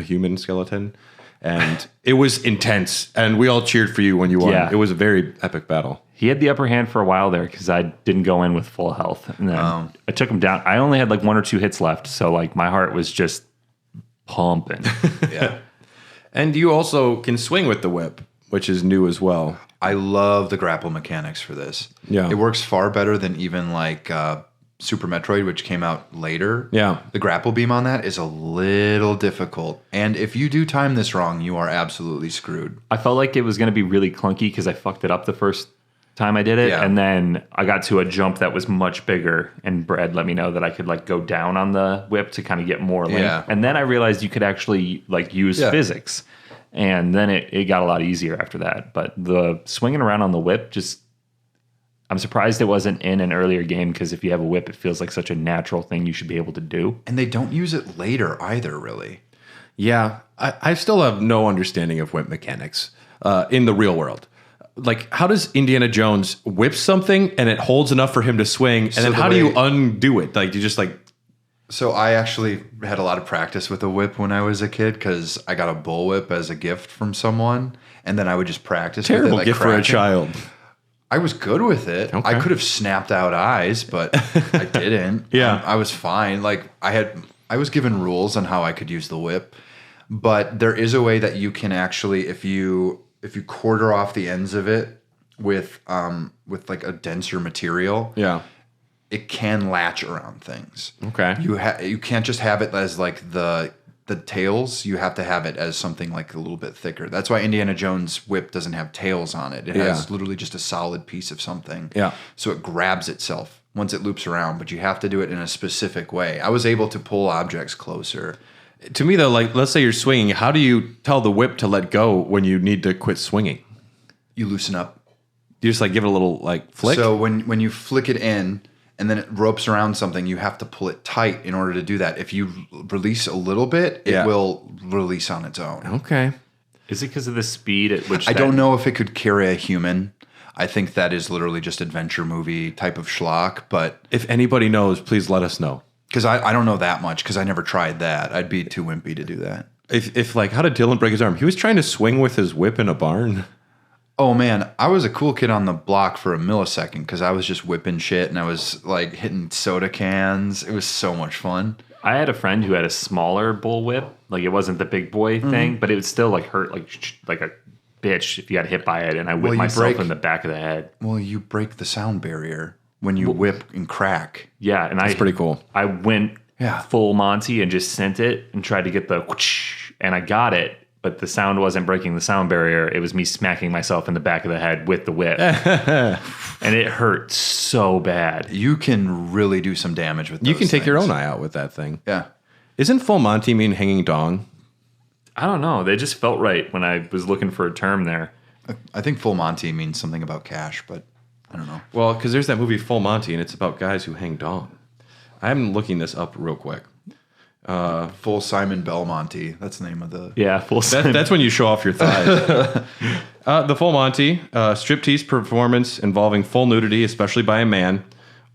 human skeleton. And it was intense, and we all cheered for you when you won.
Yeah.
It was a very epic battle.
He had the upper hand for a while there because I didn't go in with full health. And then I took him down. I only had like 1 or 2 hits left, so like my heart was just pumping.
Yeah.
And you also can swing with the whip, which is new as well.
I love the grapple mechanics for this.
Yeah.
It works far better than even like Super Metroid, which came out later.
Yeah.
The grapple beam on that is a little difficult. And if you do time this wrong, you are absolutely screwed.
I felt like it was going to be really clunky because I fucked it up the first time I did it.
Yeah.
And then I got to a jump that was much bigger, and Brad let me know that I could like go down on the whip to kind of get more length.
Yeah.
And then I realized you could actually like use physics. And then it got a lot easier after that. But the swinging around on the whip just... I'm surprised it wasn't in an earlier game because if you have a whip, it feels like such a natural thing you should be able to do.
And they don't use it later either, really.
Yeah, I still have no understanding of whip mechanics in the real world. Like, how does Indiana Jones whip something and it holds enough for him to swing? And then how do you undo it? Like, you just like...
So I actually had a lot of practice with a whip when I was a kid because I got a bullwhip as a gift from someone. And then I would just practice with it.
Terrible
Like
gift for a child.
I was good with it.
Okay.
I could have snapped out eyes, but I didn't.
Yeah.
I was fine. Like I was given rules on how I could use the whip, but there is a way that you can actually, if you quarter off the ends of it with like a denser material,
Yeah.
it can latch around things.
Okay.
You can't just have it as like the tails. You have to have it as something like a little bit thicker. That's why Indiana Jones' whip doesn't have tails on it. It has literally just a solid piece of something.
Yeah.
So it grabs itself once it loops around, but you have to do it in a specific way. I was able to pull objects closer.
To me, though, like, let's say you're swinging. How do you tell the whip to let go when you need to quit swinging?
You loosen up.
You just like give it a little like flick?
So when you flick it in and then it ropes around something, you have to pull it tight in order to do that. If you release a little bit, it will release on its own.
Okay.
Is it because of the speed at which
I don't know if it could carry a human. I think that is literally just adventure movie type of schlock. But
If anybody knows, please let us know.
because I don't know that much because I never tried that. I'd be too wimpy to do that.
If like, how did Dylan break his arm? He was trying to swing with his whip in a barn.
Oh man, I was a cool kid on the block for a millisecond because I was just whipping shit and I was like hitting soda cans. It was so much fun.
I had a friend who had a smaller bullwhip. Like it wasn't the big boy thing, but it would still like hurt like a bitch if you got hit by it. And I whipped myself in the back of the head.
Well, you break the sound barrier. when you whip and crack.
Yeah, and
That's pretty cool.
I went
Yeah.
full Monty and just sent it and tried to get the whoosh, and I got it, but the sound wasn't breaking the sound barrier. It was me smacking myself in the back of the head with the whip. And it hurt so bad.
You can really do some damage with those
You can take your
things.
own eye out with that thing.
Yeah.
Isn't full Monty mean hanging dong?
I don't know. They just felt right when I was looking for a term there.
I think full Monty means something about cash, but I don't know.
Well, because there's that movie Full Monty, and it's about guys who hang dong. I'm looking this up real quick.
Full Simon Belmonte. That's the name of the...
Yeah, full
That's when you show off your thighs. The Full Monty, striptease performance involving full nudity, especially by a man,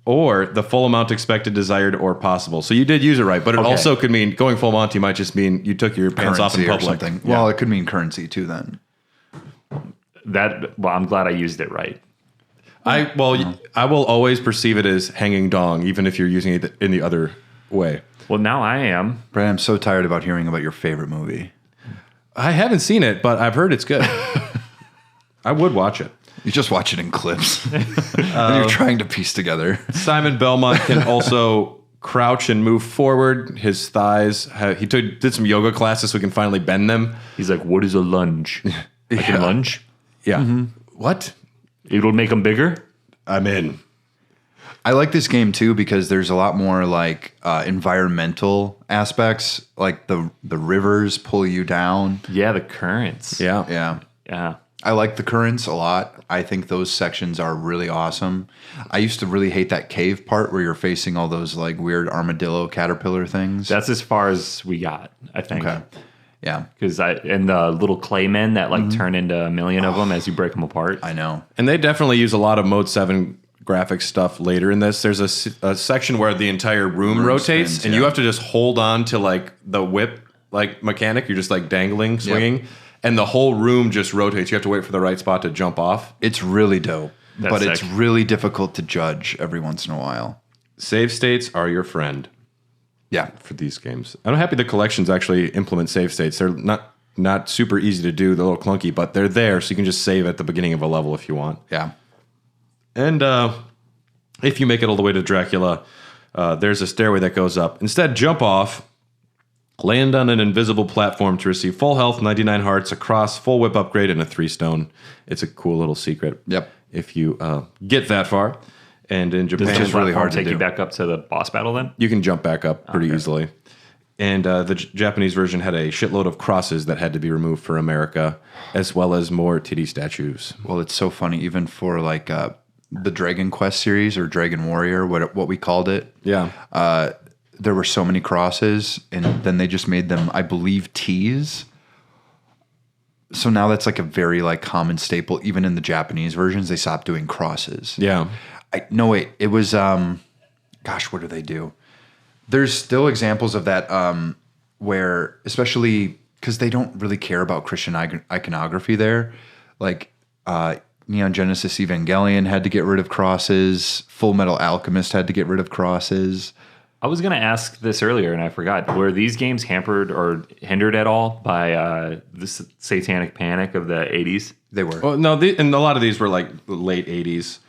or the full amount expected, desired, or possible. So you did use it right, but it also could mean going full Monty might just mean you took your pants off in
Currency
public.
or something.
Yeah.
Well, it could mean currency too then.
I'm glad I used it right.
I will always perceive it as hanging dong, even if you're using it in the other way.
Well, now I am.
Brad, I'm so tired about hearing about your favorite movie.
I haven't seen it, but I've heard it's good. I would watch it.
You just watch it in clips. And you're trying to piece together.
Simon Belmont can also crouch and move forward. His thighs, did some yoga classes so he can finally bend them.
He's like, what is a lunge? Like a lunge?
Yeah. What?
It'll make them bigger?
I'm in.
I like this game too because there's a lot more like environmental aspects, like the rivers pull you down.
Yeah, the currents.
Yeah.
Yeah.
Yeah.
I like the currents a lot. I think those sections are really awesome. I used to really hate that cave part where you're facing all those like weird armadillo caterpillar things.
That's as far as we got, I think.
Okay. Yeah.
Because and the little clay men that like turn into a million of them as you break them apart.
I know.
And they definitely use a lot of Mode 7 graphic stuff later in this. There's a section where the entire room rotates
spins,
and
yeah.
you have to just hold on to like the whip like mechanic. You're just like dangling, swinging, and the whole room just rotates. You have to wait for the right spot to jump off.
It's really dope,
That's
but it's
sick.
really difficult to judge every once in a while.
Save states are your friend
Yeah.
for these games. I'm happy the collections actually implement save states. They're not super easy to do. They're a little clunky, but they're there, so you can just save at the beginning of a level if you want.
Yeah.
And if you make it all the way to Dracula, there's a stairway that goes up. Instead, jump off, land on an invisible platform to receive full health, 99 hearts, a cross, full whip upgrade, and a 3-stone. It's a cool little secret.
Yep.
If you get that far. And in Japan,
Does
It's
the
really
platform
hard to
take you
do.
back up to the boss battle then?
you can jump back up pretty easily. And the Japanese version had a shitload of crosses that had to be removed for America, as well as more titty statues.
Well, it's so funny, even for like the Dragon Quest series or Dragon Warrior, what we called it.
Yeah.
There were so many crosses, and then they just made them, I believe, T's. So now that's like a very like common staple. Even in the Japanese versions, they stopped doing crosses.
Yeah.
No, wait. It was, gosh, what do they do? There's still examples of that where, especially because they don't really care about Christian iconography there. Like Neon Genesis Evangelion had to get rid of crosses. Full Metal Alchemist had to get rid of crosses.
I was going to ask this earlier and I forgot. Were these games hampered or hindered at all by this satanic panic of the 80s?
They were.
Well, no, and a lot of these were like the late 80s,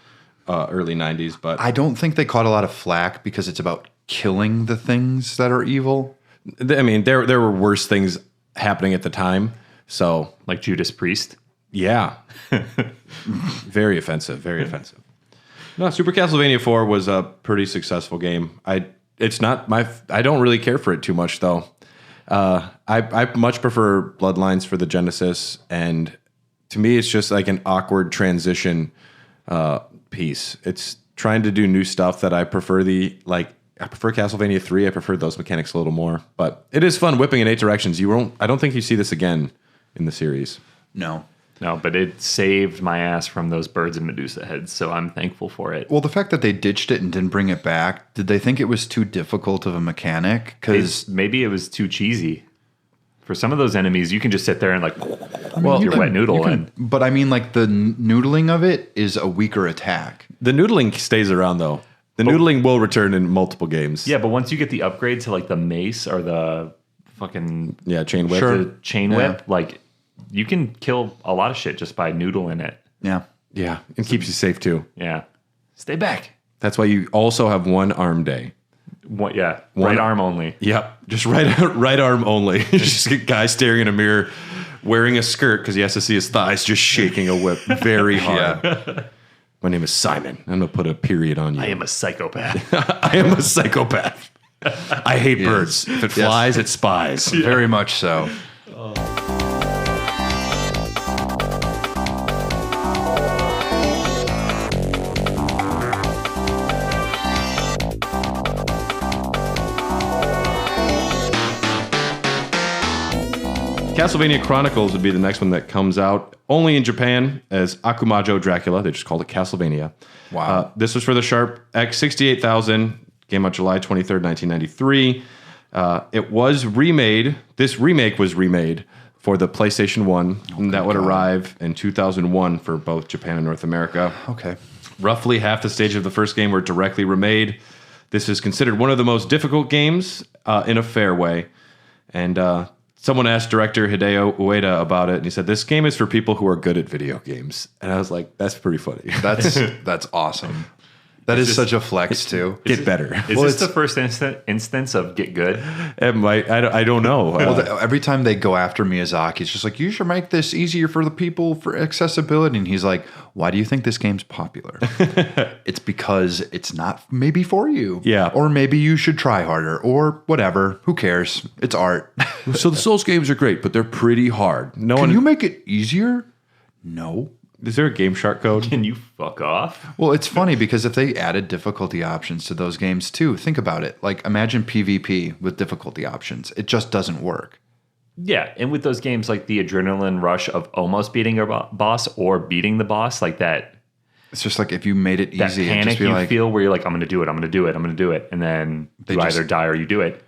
early 90s, but
I don't think they caught a lot of flack because it's about killing the things that are evil.
I mean, there were worse things happening at the time. So,
Like Judas Priest?
yeah. Very offensive, very offensive. No, Super Castlevania IV was a pretty successful game. I don't really care for it too much, though. I much prefer Bloodlines for the Genesis, and to me, it's just like an awkward transition piece. It's trying to do new stuff that I prefer. I prefer Castlevania 3. I prefer those mechanics a little more, but it is fun whipping in 8 directions. I don't think you see this again in the series.
No.
No, but it saved my ass from those birds and Medusa heads, so I'm thankful for it.
Well, the fact that they ditched it and didn't bring it back, did they think it was too difficult of a mechanic? Because
Maybe it was too cheesy. For some of those enemies, you can just sit there and like,
you
your
can-
wet noodle.
you can-
And
but I mean, like the noodling of it is a weaker attack.
The noodling stays around, though. The noodling will return in multiple games.
yeah, but once you get the upgrade to like the mace or the fucking
Yeah, chain whip.
Sure.
the chain whip, like you can kill a lot of shit just by noodling it.
Yeah.
Yeah, it keeps you safe, too.
Yeah. Stay back.
That's why you also have one arm day.
Right arm only.
Yep, just right arm only. Just a guy staring in a mirror, wearing a skirt because he has to see his thighs, just shaking a whip very hard. Yeah. My name is Simon. I'm gonna put a period on you.
I am a psychopath.
I am a psychopath. I hate birds. If it flies, it spies.
Yeah. Very much so.
Castlevania Chronicles would be the next one that comes out only in Japan as Akumajo Dracula. They just called it Castlevania.
Wow.
This was for the Sharp X68000. Came out July 23rd, 1993. It was remade. This remake was remade for the PlayStation 1. And that would arrive in 2001 for both Japan and North America.
Okay.
Roughly half the stage of the first game were directly remade. This is considered one of the most difficult games in a fair way. And someone asked director Hideo Ueda about it, and he said, "This game is for people who are good at video games." And I was like, "That's pretty funny."
That's awesome. That is such a flex too.
Get better.
Is this the first instance of get good?
It might. I don't know.
Well, every time they go after Miyazaki, it's just like, you should make this easier for the people for accessibility. And he's like, why do you think this game's popular? It's because it's not maybe for you.
Yeah.
Or maybe you should try harder or whatever. Who cares? It's art.
So the Souls games are great, but they're pretty hard.
Can you make it easier? No.
Is there a Game Shark code?
Can you fuck off?
Well, it's funny because if they added difficulty options to those games too, think about it. Like, imagine PvP with difficulty options. It just doesn't work.
Yeah, and with those games, like the adrenaline rush of almost beating a boss or beating the boss, like that.
It's just like if you made it
that
easy.
Panic
just be
you
like,
feel where you're like, I'm going to do it, I'm going to do it, I'm going to do it. And then you either die or you do it.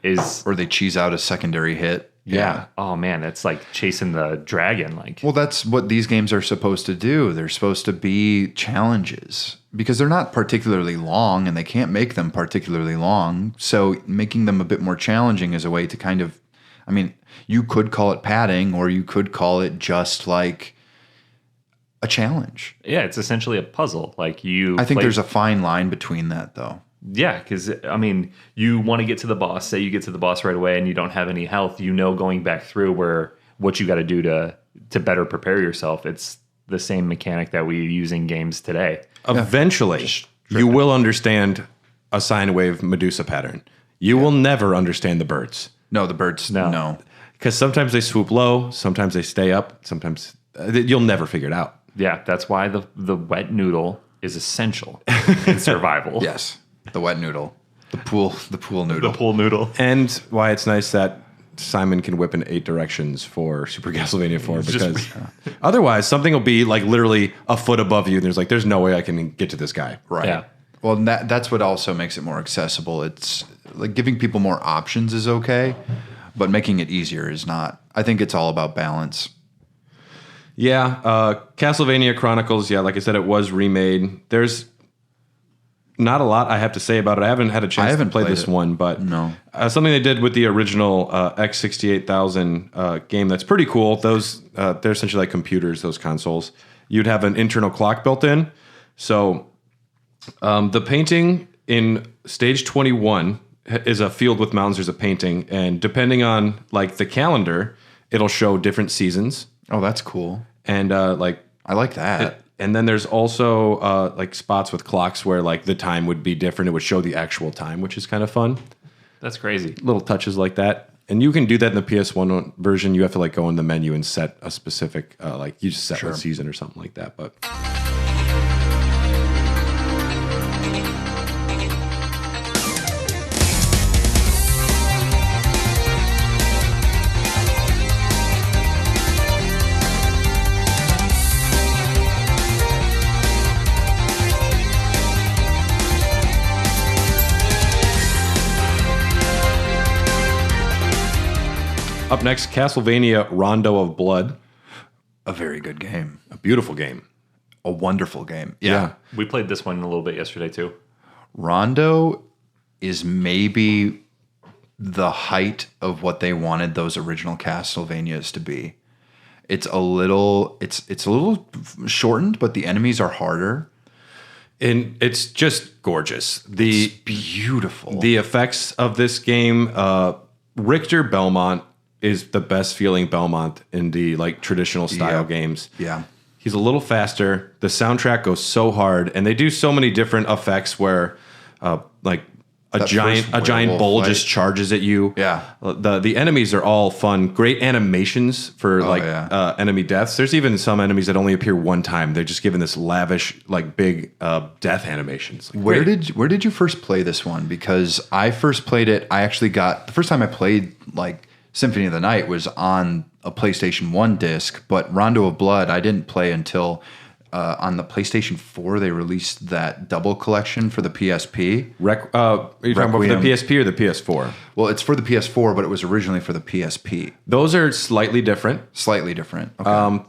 Or they cheese out a secondary hit.
Yeah. Oh, man, that's like chasing the dragon. Like,
well, that's what these games are supposed to do. They're supposed to be challenges because they're not particularly long and they can't make them particularly long. So making them a bit more challenging is a way to kind of, I mean, you could call it padding or you could call it just like a challenge.
Yeah, it's essentially a puzzle. Like
I think there's a fine line between that though.
Yeah, because, I mean, you want to get to the boss. Say you get to the boss right away and you don't have any health. You know, going back through what you got to do to better prepare yourself. It's the same mechanic that we use in games today.
Eventually, you will understand a sine wave Medusa pattern. You will never understand the birds.
No, the birds, no.
Because sometimes they swoop low, sometimes they stay up, sometimes you'll never figure it out.
Yeah, that's why the wet noodle is essential in survival.
Yes. The wet noodle. The pool noodle.
The pool noodle.
And why it's nice that Simon can whip in 8 directions for Super Castlevania 4 because otherwise something will be like literally a foot above you and there's no way I can get to this guy.
Right.
Yeah.
Well, that's what also makes it more accessible. It's like giving people more options is okay, but making it easier is not. I think it's all about balance.
Yeah. Castlevania Chronicles, like I said, it was remade. There's not a lot I have to say about it. I haven't had a chance to play this one, but
no.
Something they did with the original X68000 game that's pretty cool. Those they're essentially like computers, those consoles. You'd have an internal clock built in. So the painting in stage 21 is a field with mountains. There's a painting, and depending on like the calendar, it'll show different seasons.
Oh, that's cool.
And
I like that.
And then there's also like spots with clocks where like the time would be different. It would show the actual time, which is kind of fun.
That's crazy.
Little touches like that. And you can do that in the PS1 version. You have to like go in the menu and set a specific, like you just set a season or something like that. But up next, Castlevania Rondo of Blood.
A very good game.
A beautiful game.
A wonderful game.
Yeah.
We played this one a little bit yesterday too.
Rondo is maybe the height of what they wanted those original Castlevanias to be. It's a little shortened, but the enemies are harder.
And it's just gorgeous.
It's beautiful.
The effects of this game, Richter Belmont is the best feeling Belmont in the like traditional style games.
Yeah.
He's a little faster. The soundtrack goes so hard, and they do so many different effects where, like a giant bull just charges at you.
Yeah.
The enemies are all fun. Great animations for enemy deaths. There's even some enemies that only appear one time. They're just given this lavish, like big death animations. Like,
where did you first play this one? Because I first played it. I actually got the first time I played like Symphony of the Night was on a PlayStation 1 disc, but Rondo of Blood I didn't play until on the PlayStation 4 they released that double collection for the PSP.
Are you talking about for the PSP or the PS4?
Well, it's for the PS4, but it was originally for the PSP.
Those are slightly different.
Slightly different. Okay.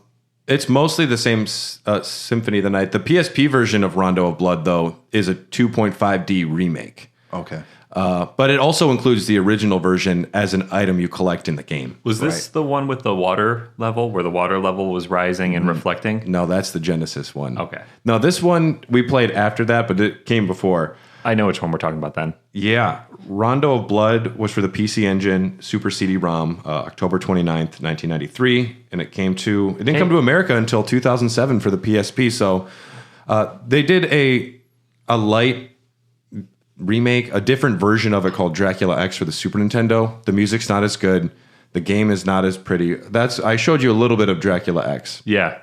It's mostly the same Symphony of the Night. The PSP version of Rondo of Blood, though, is a 2.5D remake.
Okay.
But it also includes the original version as an item you collect in the game.
Was this the one with the water level, where the water level was rising and reflecting?
No, that's the Genesis one.
Okay.
No, this one we played after that, but it came before.
I know which one we're talking about then.
Yeah. Rondo of Blood was for the PC Engine Super CD-ROM, October 29th, 1993. And it didn't come to America until 2007 for the PSP. So they did a light remake, a different version of it called Dracula X for the Super Nintendo. The music's not as good. The game is not as pretty. I showed you a little bit of Dracula X.
Yeah.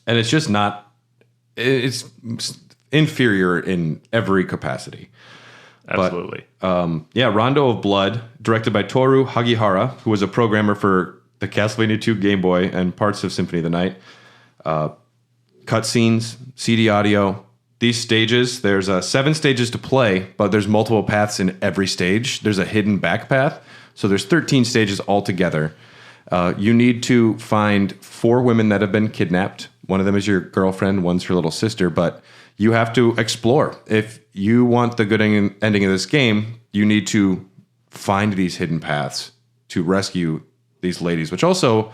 And it's just not, it's inferior in every capacity.
Absolutely.
But, Rondo of Blood, directed by Toru Hagihara, who was a programmer for the Castlevania II Game Boy and parts of Symphony of the Night. Cutscenes, CD audio. These stages, there's 7 stages to play, but there's multiple paths in every stage. There's a hidden back path. So there's 13 stages altogether. You need to find 4 women that have been kidnapped. One of them is your girlfriend, one's her little sister, but you have to explore. If you want the good ending of this game, you need to find these hidden paths to rescue these ladies, which also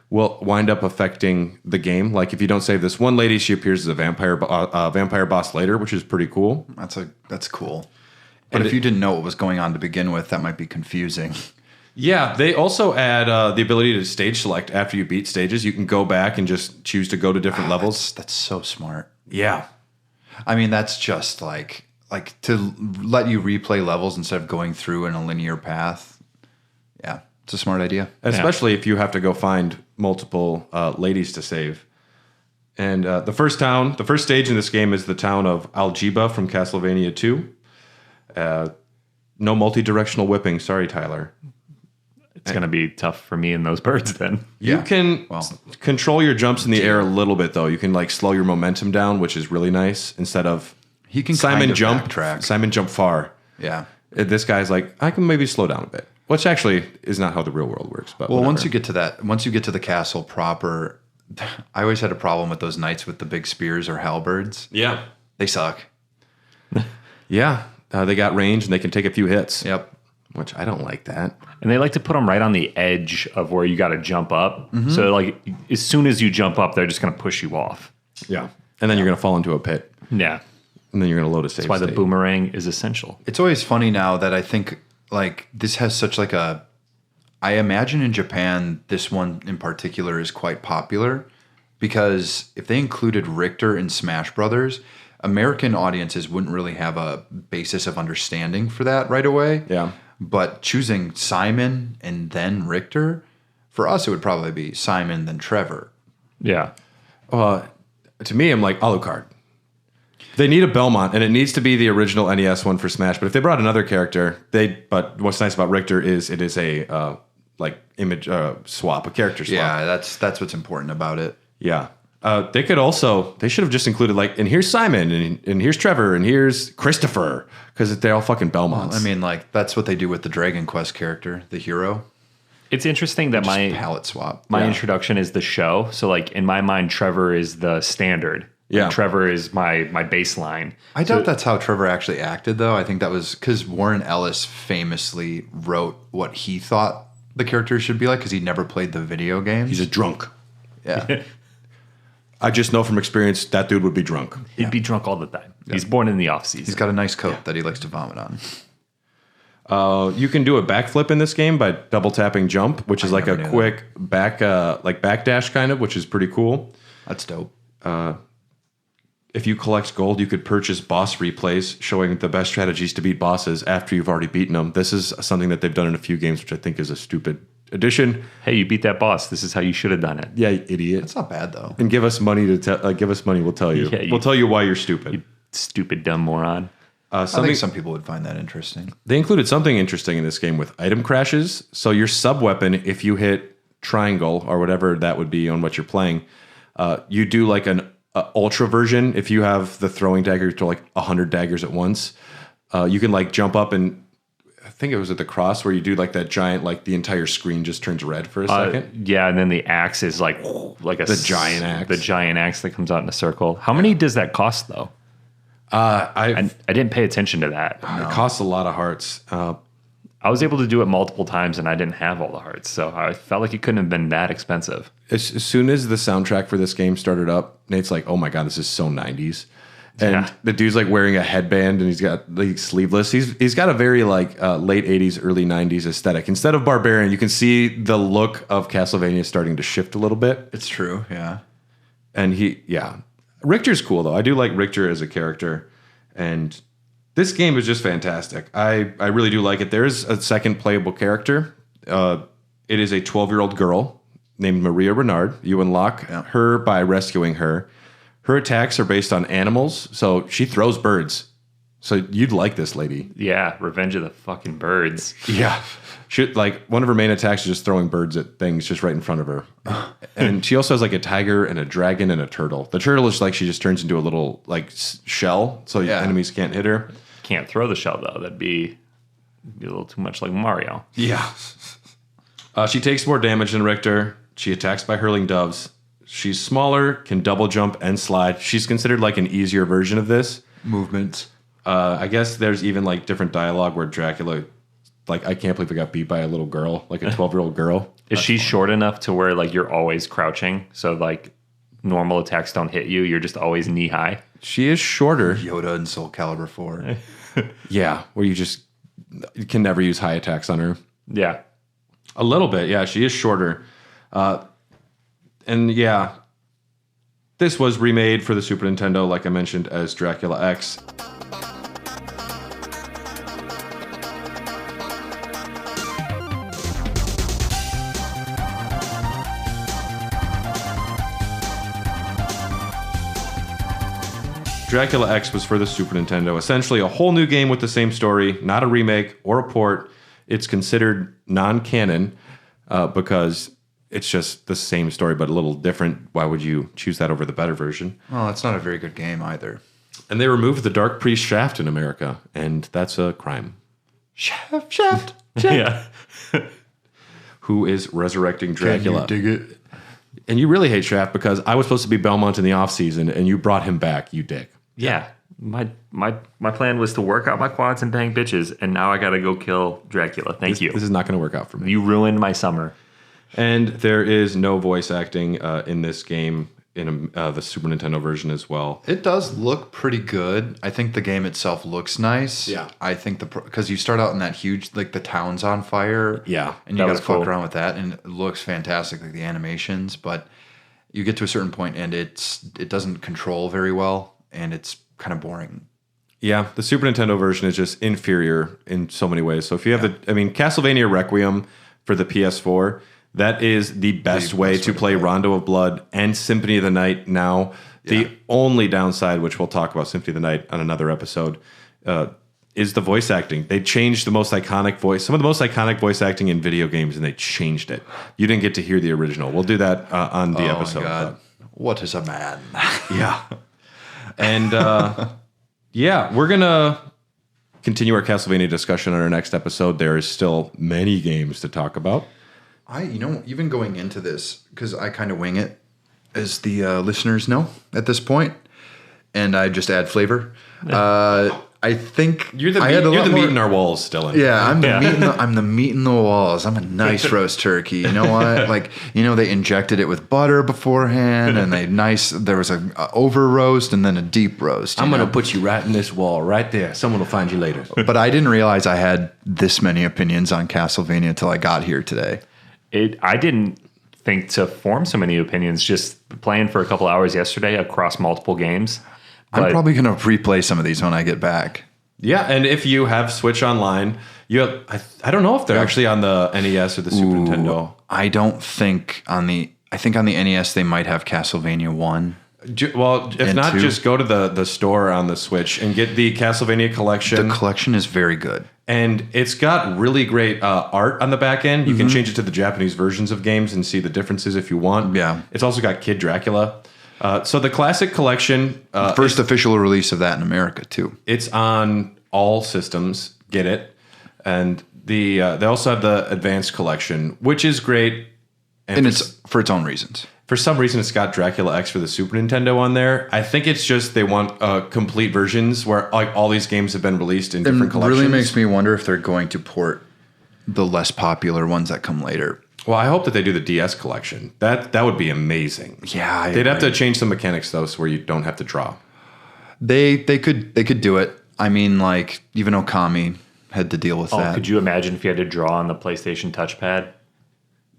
will wind up affecting the game. Like if you don't save this one lady, she appears as a vampire boss later, which is pretty cool.
That's cool. But if you didn't know what was going on to begin with, that might be confusing.
Yeah, they also add the ability to stage select after you beat stages. You can go back and just choose to go to different levels.
That's so smart.
Yeah.
I mean, that's just like to let you replay levels instead of going through in a linear path. Yeah, it's a smart idea.
Especially if you have to go find multiple ladies to save. And the first stage in this game is the town of Algiba from Castlevania II. No multi-directional whipping. Sorry, Tyler.
It's going to be tough for me and those birds then.
You can control your jumps in the air a little bit, though. You can like slow your momentum down, which is really nice. Instead of
he can
Simon
jump
far.
Yeah.
This guy's like, I can maybe slow down a bit, which actually is not how the real world works. But
once you get to the castle proper, I always had a problem with those knights with the big spears or halberds.
Yeah,
they suck.
Yeah, they got range and they can take a few hits.
Yep.
Which I don't like that.
And they like to put them right on the edge of where you got to jump up. Mm-hmm. So like as soon as you jump up, they're just going to push you off.
Yeah. And then you're going to fall into a pit.
Yeah.
And then you're going to load a save
That's why the boomerang is essential.
It's always funny now that I think like this has such like I imagine in Japan, this one in particular is quite popular because if they included Richter in Smash Brothers, American audiences wouldn't really have a basis of understanding for that right away.
Yeah.
But choosing Simon and then Richter, for us, it would probably be Simon, then Trevor.
Yeah.
To me, I'm like, Alucard. They need a Belmont, and it needs to be the original NES one for Smash. But if they brought another character, but what's nice about Richter is it is a image swap, a character swap.
Yeah, that's what's important about it.
Yeah. They should have just included and here's Simon, and here's Trevor, and here's Christopher, because they're all fucking Belmonts.
Well, I mean, that's what they do with the Dragon Quest character, the hero.
It's interesting that my
palette swap.
My introduction is the show. So like in my mind, Trevor is the standard.
Yeah.
And Trevor is my baseline.
I doubt that's how Trevor actually acted, though. I think that was because Warren Ellis famously wrote what he thought the character should be like because he never played the video games.
He's a drunk.
Yeah.
I just know from experience that dude would be drunk.
He'd be drunk all the time. He's born in the off season.
He's got a nice coat that he likes to vomit on.
You can do a backflip in this game by double tapping jump, which is like a quick backdash kind of, which is pretty cool.
That's dope.
If you collect gold, you could purchase boss replays showing the best strategies to beat bosses after you've already beaten them. This is something that they've done in a few games, which I think is a stupid addition.
Hey, you beat that boss. This is how you should have done it.
Yeah, you idiot.
It's not bad though.
And give us money give us money. We'll tell you.
Yeah,
we'll tell you why you're stupid.
You stupid dumb moron.
I think some people would find that interesting.
They included something interesting in this game with item crashes. So your sub weapon, if you hit triangle or whatever that would be on what you're playing, you do like an ultra version. If you have the throwing dagger, you throw like 100 daggers at once. You can like jump up and I think it was at the cross where you do like that giant, like the entire screen just turns red for a second.
Yeah, and then the axe is like
the giant axe.
The giant axe that comes out in a circle. How many does that cost though? I didn't pay attention to that.
It costs a lot of hearts.
I was able to do it multiple times and I didn't have all the hearts, so I felt like it couldn't have been that expensive.
As soon as the soundtrack for this game started up, Nate's like, "Oh my god, this is so 90s." And the dude's like wearing a headband and he's got like sleeveless. He's got a very like late 80s, early 90s aesthetic. Instead of Barbarian, you can see the look of Castlevania starting to shift a little bit.
It's true, yeah.
And Richter's cool though. I do like Richter as a character, and this game is just fantastic. I really do like it. There's a second playable character. It is a 12-year-old girl named Maria Renard. You unlock her by rescuing her. Her attacks are based on animals, so she throws birds. So you'd like this lady.
Yeah, Revenge of the fucking Birds.
Yeah. One of her main attacks is just throwing birds at things just right in front of her. And she also has like a tiger and a dragon and a turtle. The turtle is like she just turns into a little like shell, so enemies can't hit her.
Can't throw the shell though. That'd be a little too much like Mario.
Yeah. She takes more damage than Richter. She attacks by hurling doves. She's smaller, can double jump and slide. She's considered like an easier version of this.
Movements.
I guess there's even like different dialogue where Dracula, like, I can't believe I got beat by a little girl, like a 12-year-old girl.
Is she short enough to where like you're always crouching? So like normal attacks don't hit you. You're just always knee high.
She is shorter.
Yoda in Soul Calibur 4.
Yeah, where you can never use high attacks on her.
Yeah.
A little bit, yeah. She is shorter. And yeah, this was remade for the Super Nintendo, like I mentioned, as Dracula X. Dracula X was for the Super Nintendo. Essentially a whole new game with the same story, not a remake or a port. It's considered non-canon because it's just the same story but a little different. Why would you choose that over the better version?
Well, it's not a very good game either.
And they removed the Dark Priest Shaft in America, and that's a crime.
Shaft.
Yeah.
Who is resurrecting Dracula.
Can you dig it?
And you really hate Shaft because I was supposed to be Belmont in the off-season, and you brought him back, you dick.
Yeah. My plan was to work out my quads and bang bitches, and now I gotta go kill Dracula. Thank you.
This is not going to work out for me.
You ruined my summer.
And there is no voice acting in this game in the Super Nintendo version as well.
It does look pretty good. I think the game itself looks nice.
Yeah.
I think because you start out in that huge, like the town's on fire.
Yeah.
And you got to
cool.
fuck around with that, and it looks fantastic, like the animations. But you get to a certain point, and it doesn't control very well, and it's kind of boring.
Yeah, the Super Nintendo version is just inferior in so many ways. So if you have Castlevania Requiem for the PS4, that is the best way to play Rondo of Blood and Symphony of the Night now. Yeah. The only downside, which we'll talk about Symphony of the Night on another episode, is the voice acting. They changed the most iconic voice, some of the most iconic voice acting in video games, and they changed it. You didn't get to hear the original. We'll do that on the episode.
Oh, my God. What is a man?
Yeah. And we're going to continue our Castlevania discussion on our next episode. There is still many games to talk about.
Even going into this, because I kind of wing it, as the listeners know at this point, and I just add flavor. I think
You're the
I
meat,
had a
you're
lot
the
more-
meat in our walls, Dylan.
Yeah, I'm the meat in the walls. I'm a nice roast turkey. You know what? Like, they injected it with butter beforehand, and there was a over roast and then a deep roast.
I'm going to put you right in this wall right there. Someone will find you later.
But I didn't realize I had this many opinions on Castlevania until I got here today.
I didn't think to form so many opinions just playing for a couple hours yesterday across multiple games.
I'm probably going to replay some of these when I get back.
Yeah, and if you have Switch Online, I don't know if they're actually on the NES or the Super Nintendo.
I don't think I think on the NES they might have Castlevania 1.
Well, if
And
not,
2.
just go to the store on the Switch and get the Castlevania collection.
The collection is very good.
And it's got really great art on the back end. You can change it to the Japanese versions of games and see the differences if you want.
Yeah.
It's also got Kid Dracula. So the classic collection...
First official release of that in America, too.
It's on all systems. Get it. And they also have the advanced collection, which is great.
And it's for its own reasons.
For some reason, it's got Dracula X for the Super Nintendo on there. I think it's just they want complete versions where like all these games have been released in different collections.
It really makes me wonder if they're going to port the less popular ones that come later.
Well, I hope that they do the DS collection. That would be amazing.
Yeah,
they'd have to change some mechanics though, so where you don't have to draw.
They could do it. I mean, like even Okami had to deal with that.
Could you imagine if you had to draw on the PlayStation touchpad?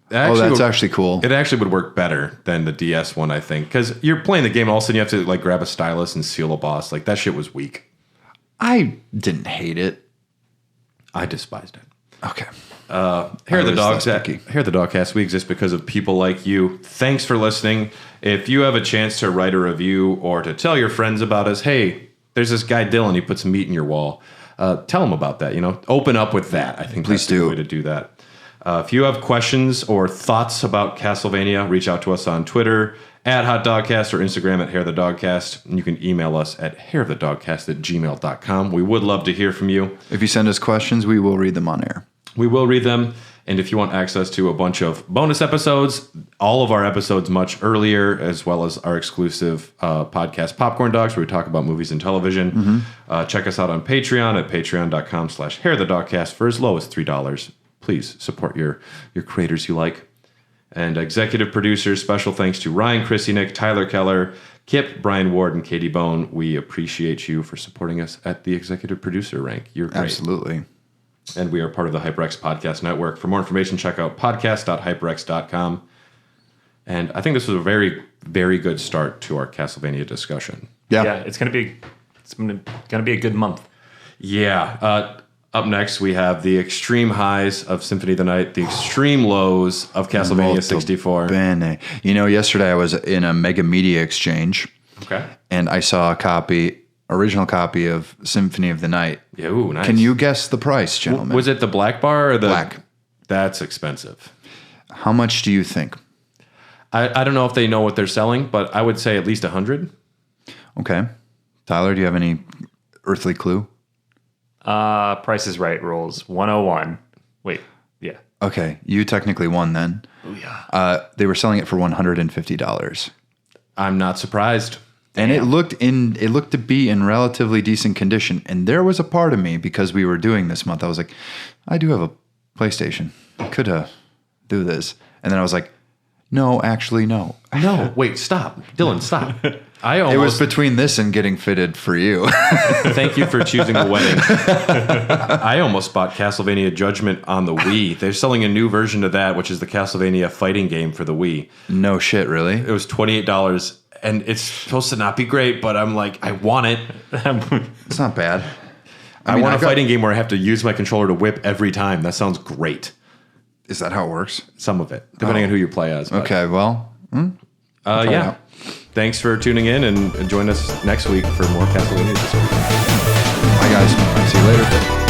That's actually cool.
It actually would work better than the DS one, I think, because you're playing the game, all of a sudden you have to like grab a stylus and seal a boss. Like that shit was weak.
I didn't hate it.
I despised it.
Okay.
Here are the Dogcast. We exist because of people like you. Thanks for listening. If you have a chance to write a review or to tell your friends about us, hey, there's this guy Dylan. He puts meat in your wall. Tell him about that. Open up with that. I think
Please
that's the
do.
way to do that. If you have questions or thoughts about Castlevania, reach out to us on Twitter at HotDogcast or Instagram at HairTheDogcast. And you can email us at hairthedogcast@gmail.com. We would love to hear from you.
If you send us questions, we will read them on air.
We will read them. And if you want access to a bunch of bonus episodes, all of our episodes much earlier, as well as our exclusive podcast, Popcorn Dogs, where we talk about movies and television, check us out on Patreon at patreon.com/HairTheDogcast for as low as $3. Please support your creators you like. And executive producers, special thanks to Ryan Krisinek, Tyler Keller, Kip, Brian Ward, and Katie Bone. We appreciate you for supporting us at the executive producer rank. You're great.
Absolutely.
And we are part of the HyperX Podcast Network. For more information, check out podcast.hyperx.com. And I think this was a very, very good start to our Castlevania discussion.
Yeah.
It's gonna be a good month.
Yeah. Up next, we have the extreme highs of Symphony of the Night, the extreme lows of Castlevania 64.
Bene. Yesterday I was in a Mega Media Exchange.
Okay.
And I saw a original copy of Symphony of the Night.
Yeah, ooh, nice.
Can you guess the price, gentlemen?
Was it the black bar or the...
Black.
That's expensive.
How much do you think?
I don't know if they know what they're selling, but I would say at least 100.
Okay. Tyler, do you have any earthly clue?
Price is Right rules 101. Wait, yeah.
Okay, you technically won then.
Oh yeah.
They were selling it for $150.
I'm not surprised.
And it looked to be in relatively decent condition. And there was a part of me, because we were doing this month, I was like, I do have a PlayStation. I could do this. And then I was like, no, actually, no.
No, wait, stop. Dylan, stop.
It was between this and getting fitted for you.
Thank you for choosing the wedding. I almost bought Castlevania Judgment on the Wii. They're selling a new version of that, which is the Castlevania fighting game for the Wii.
No shit, really?
It was $28, and it's supposed to not be great, but I'm like, I want it.
It's not bad.
I want a fighting game where I have to use my controller to whip every time. That sounds great.
Is that how it works?
Some of it, depending on who you play as. But.
Okay, well.
Yeah. Thanks for tuning in, and join us next week for more Castlevania.
Bye, guys. See you later.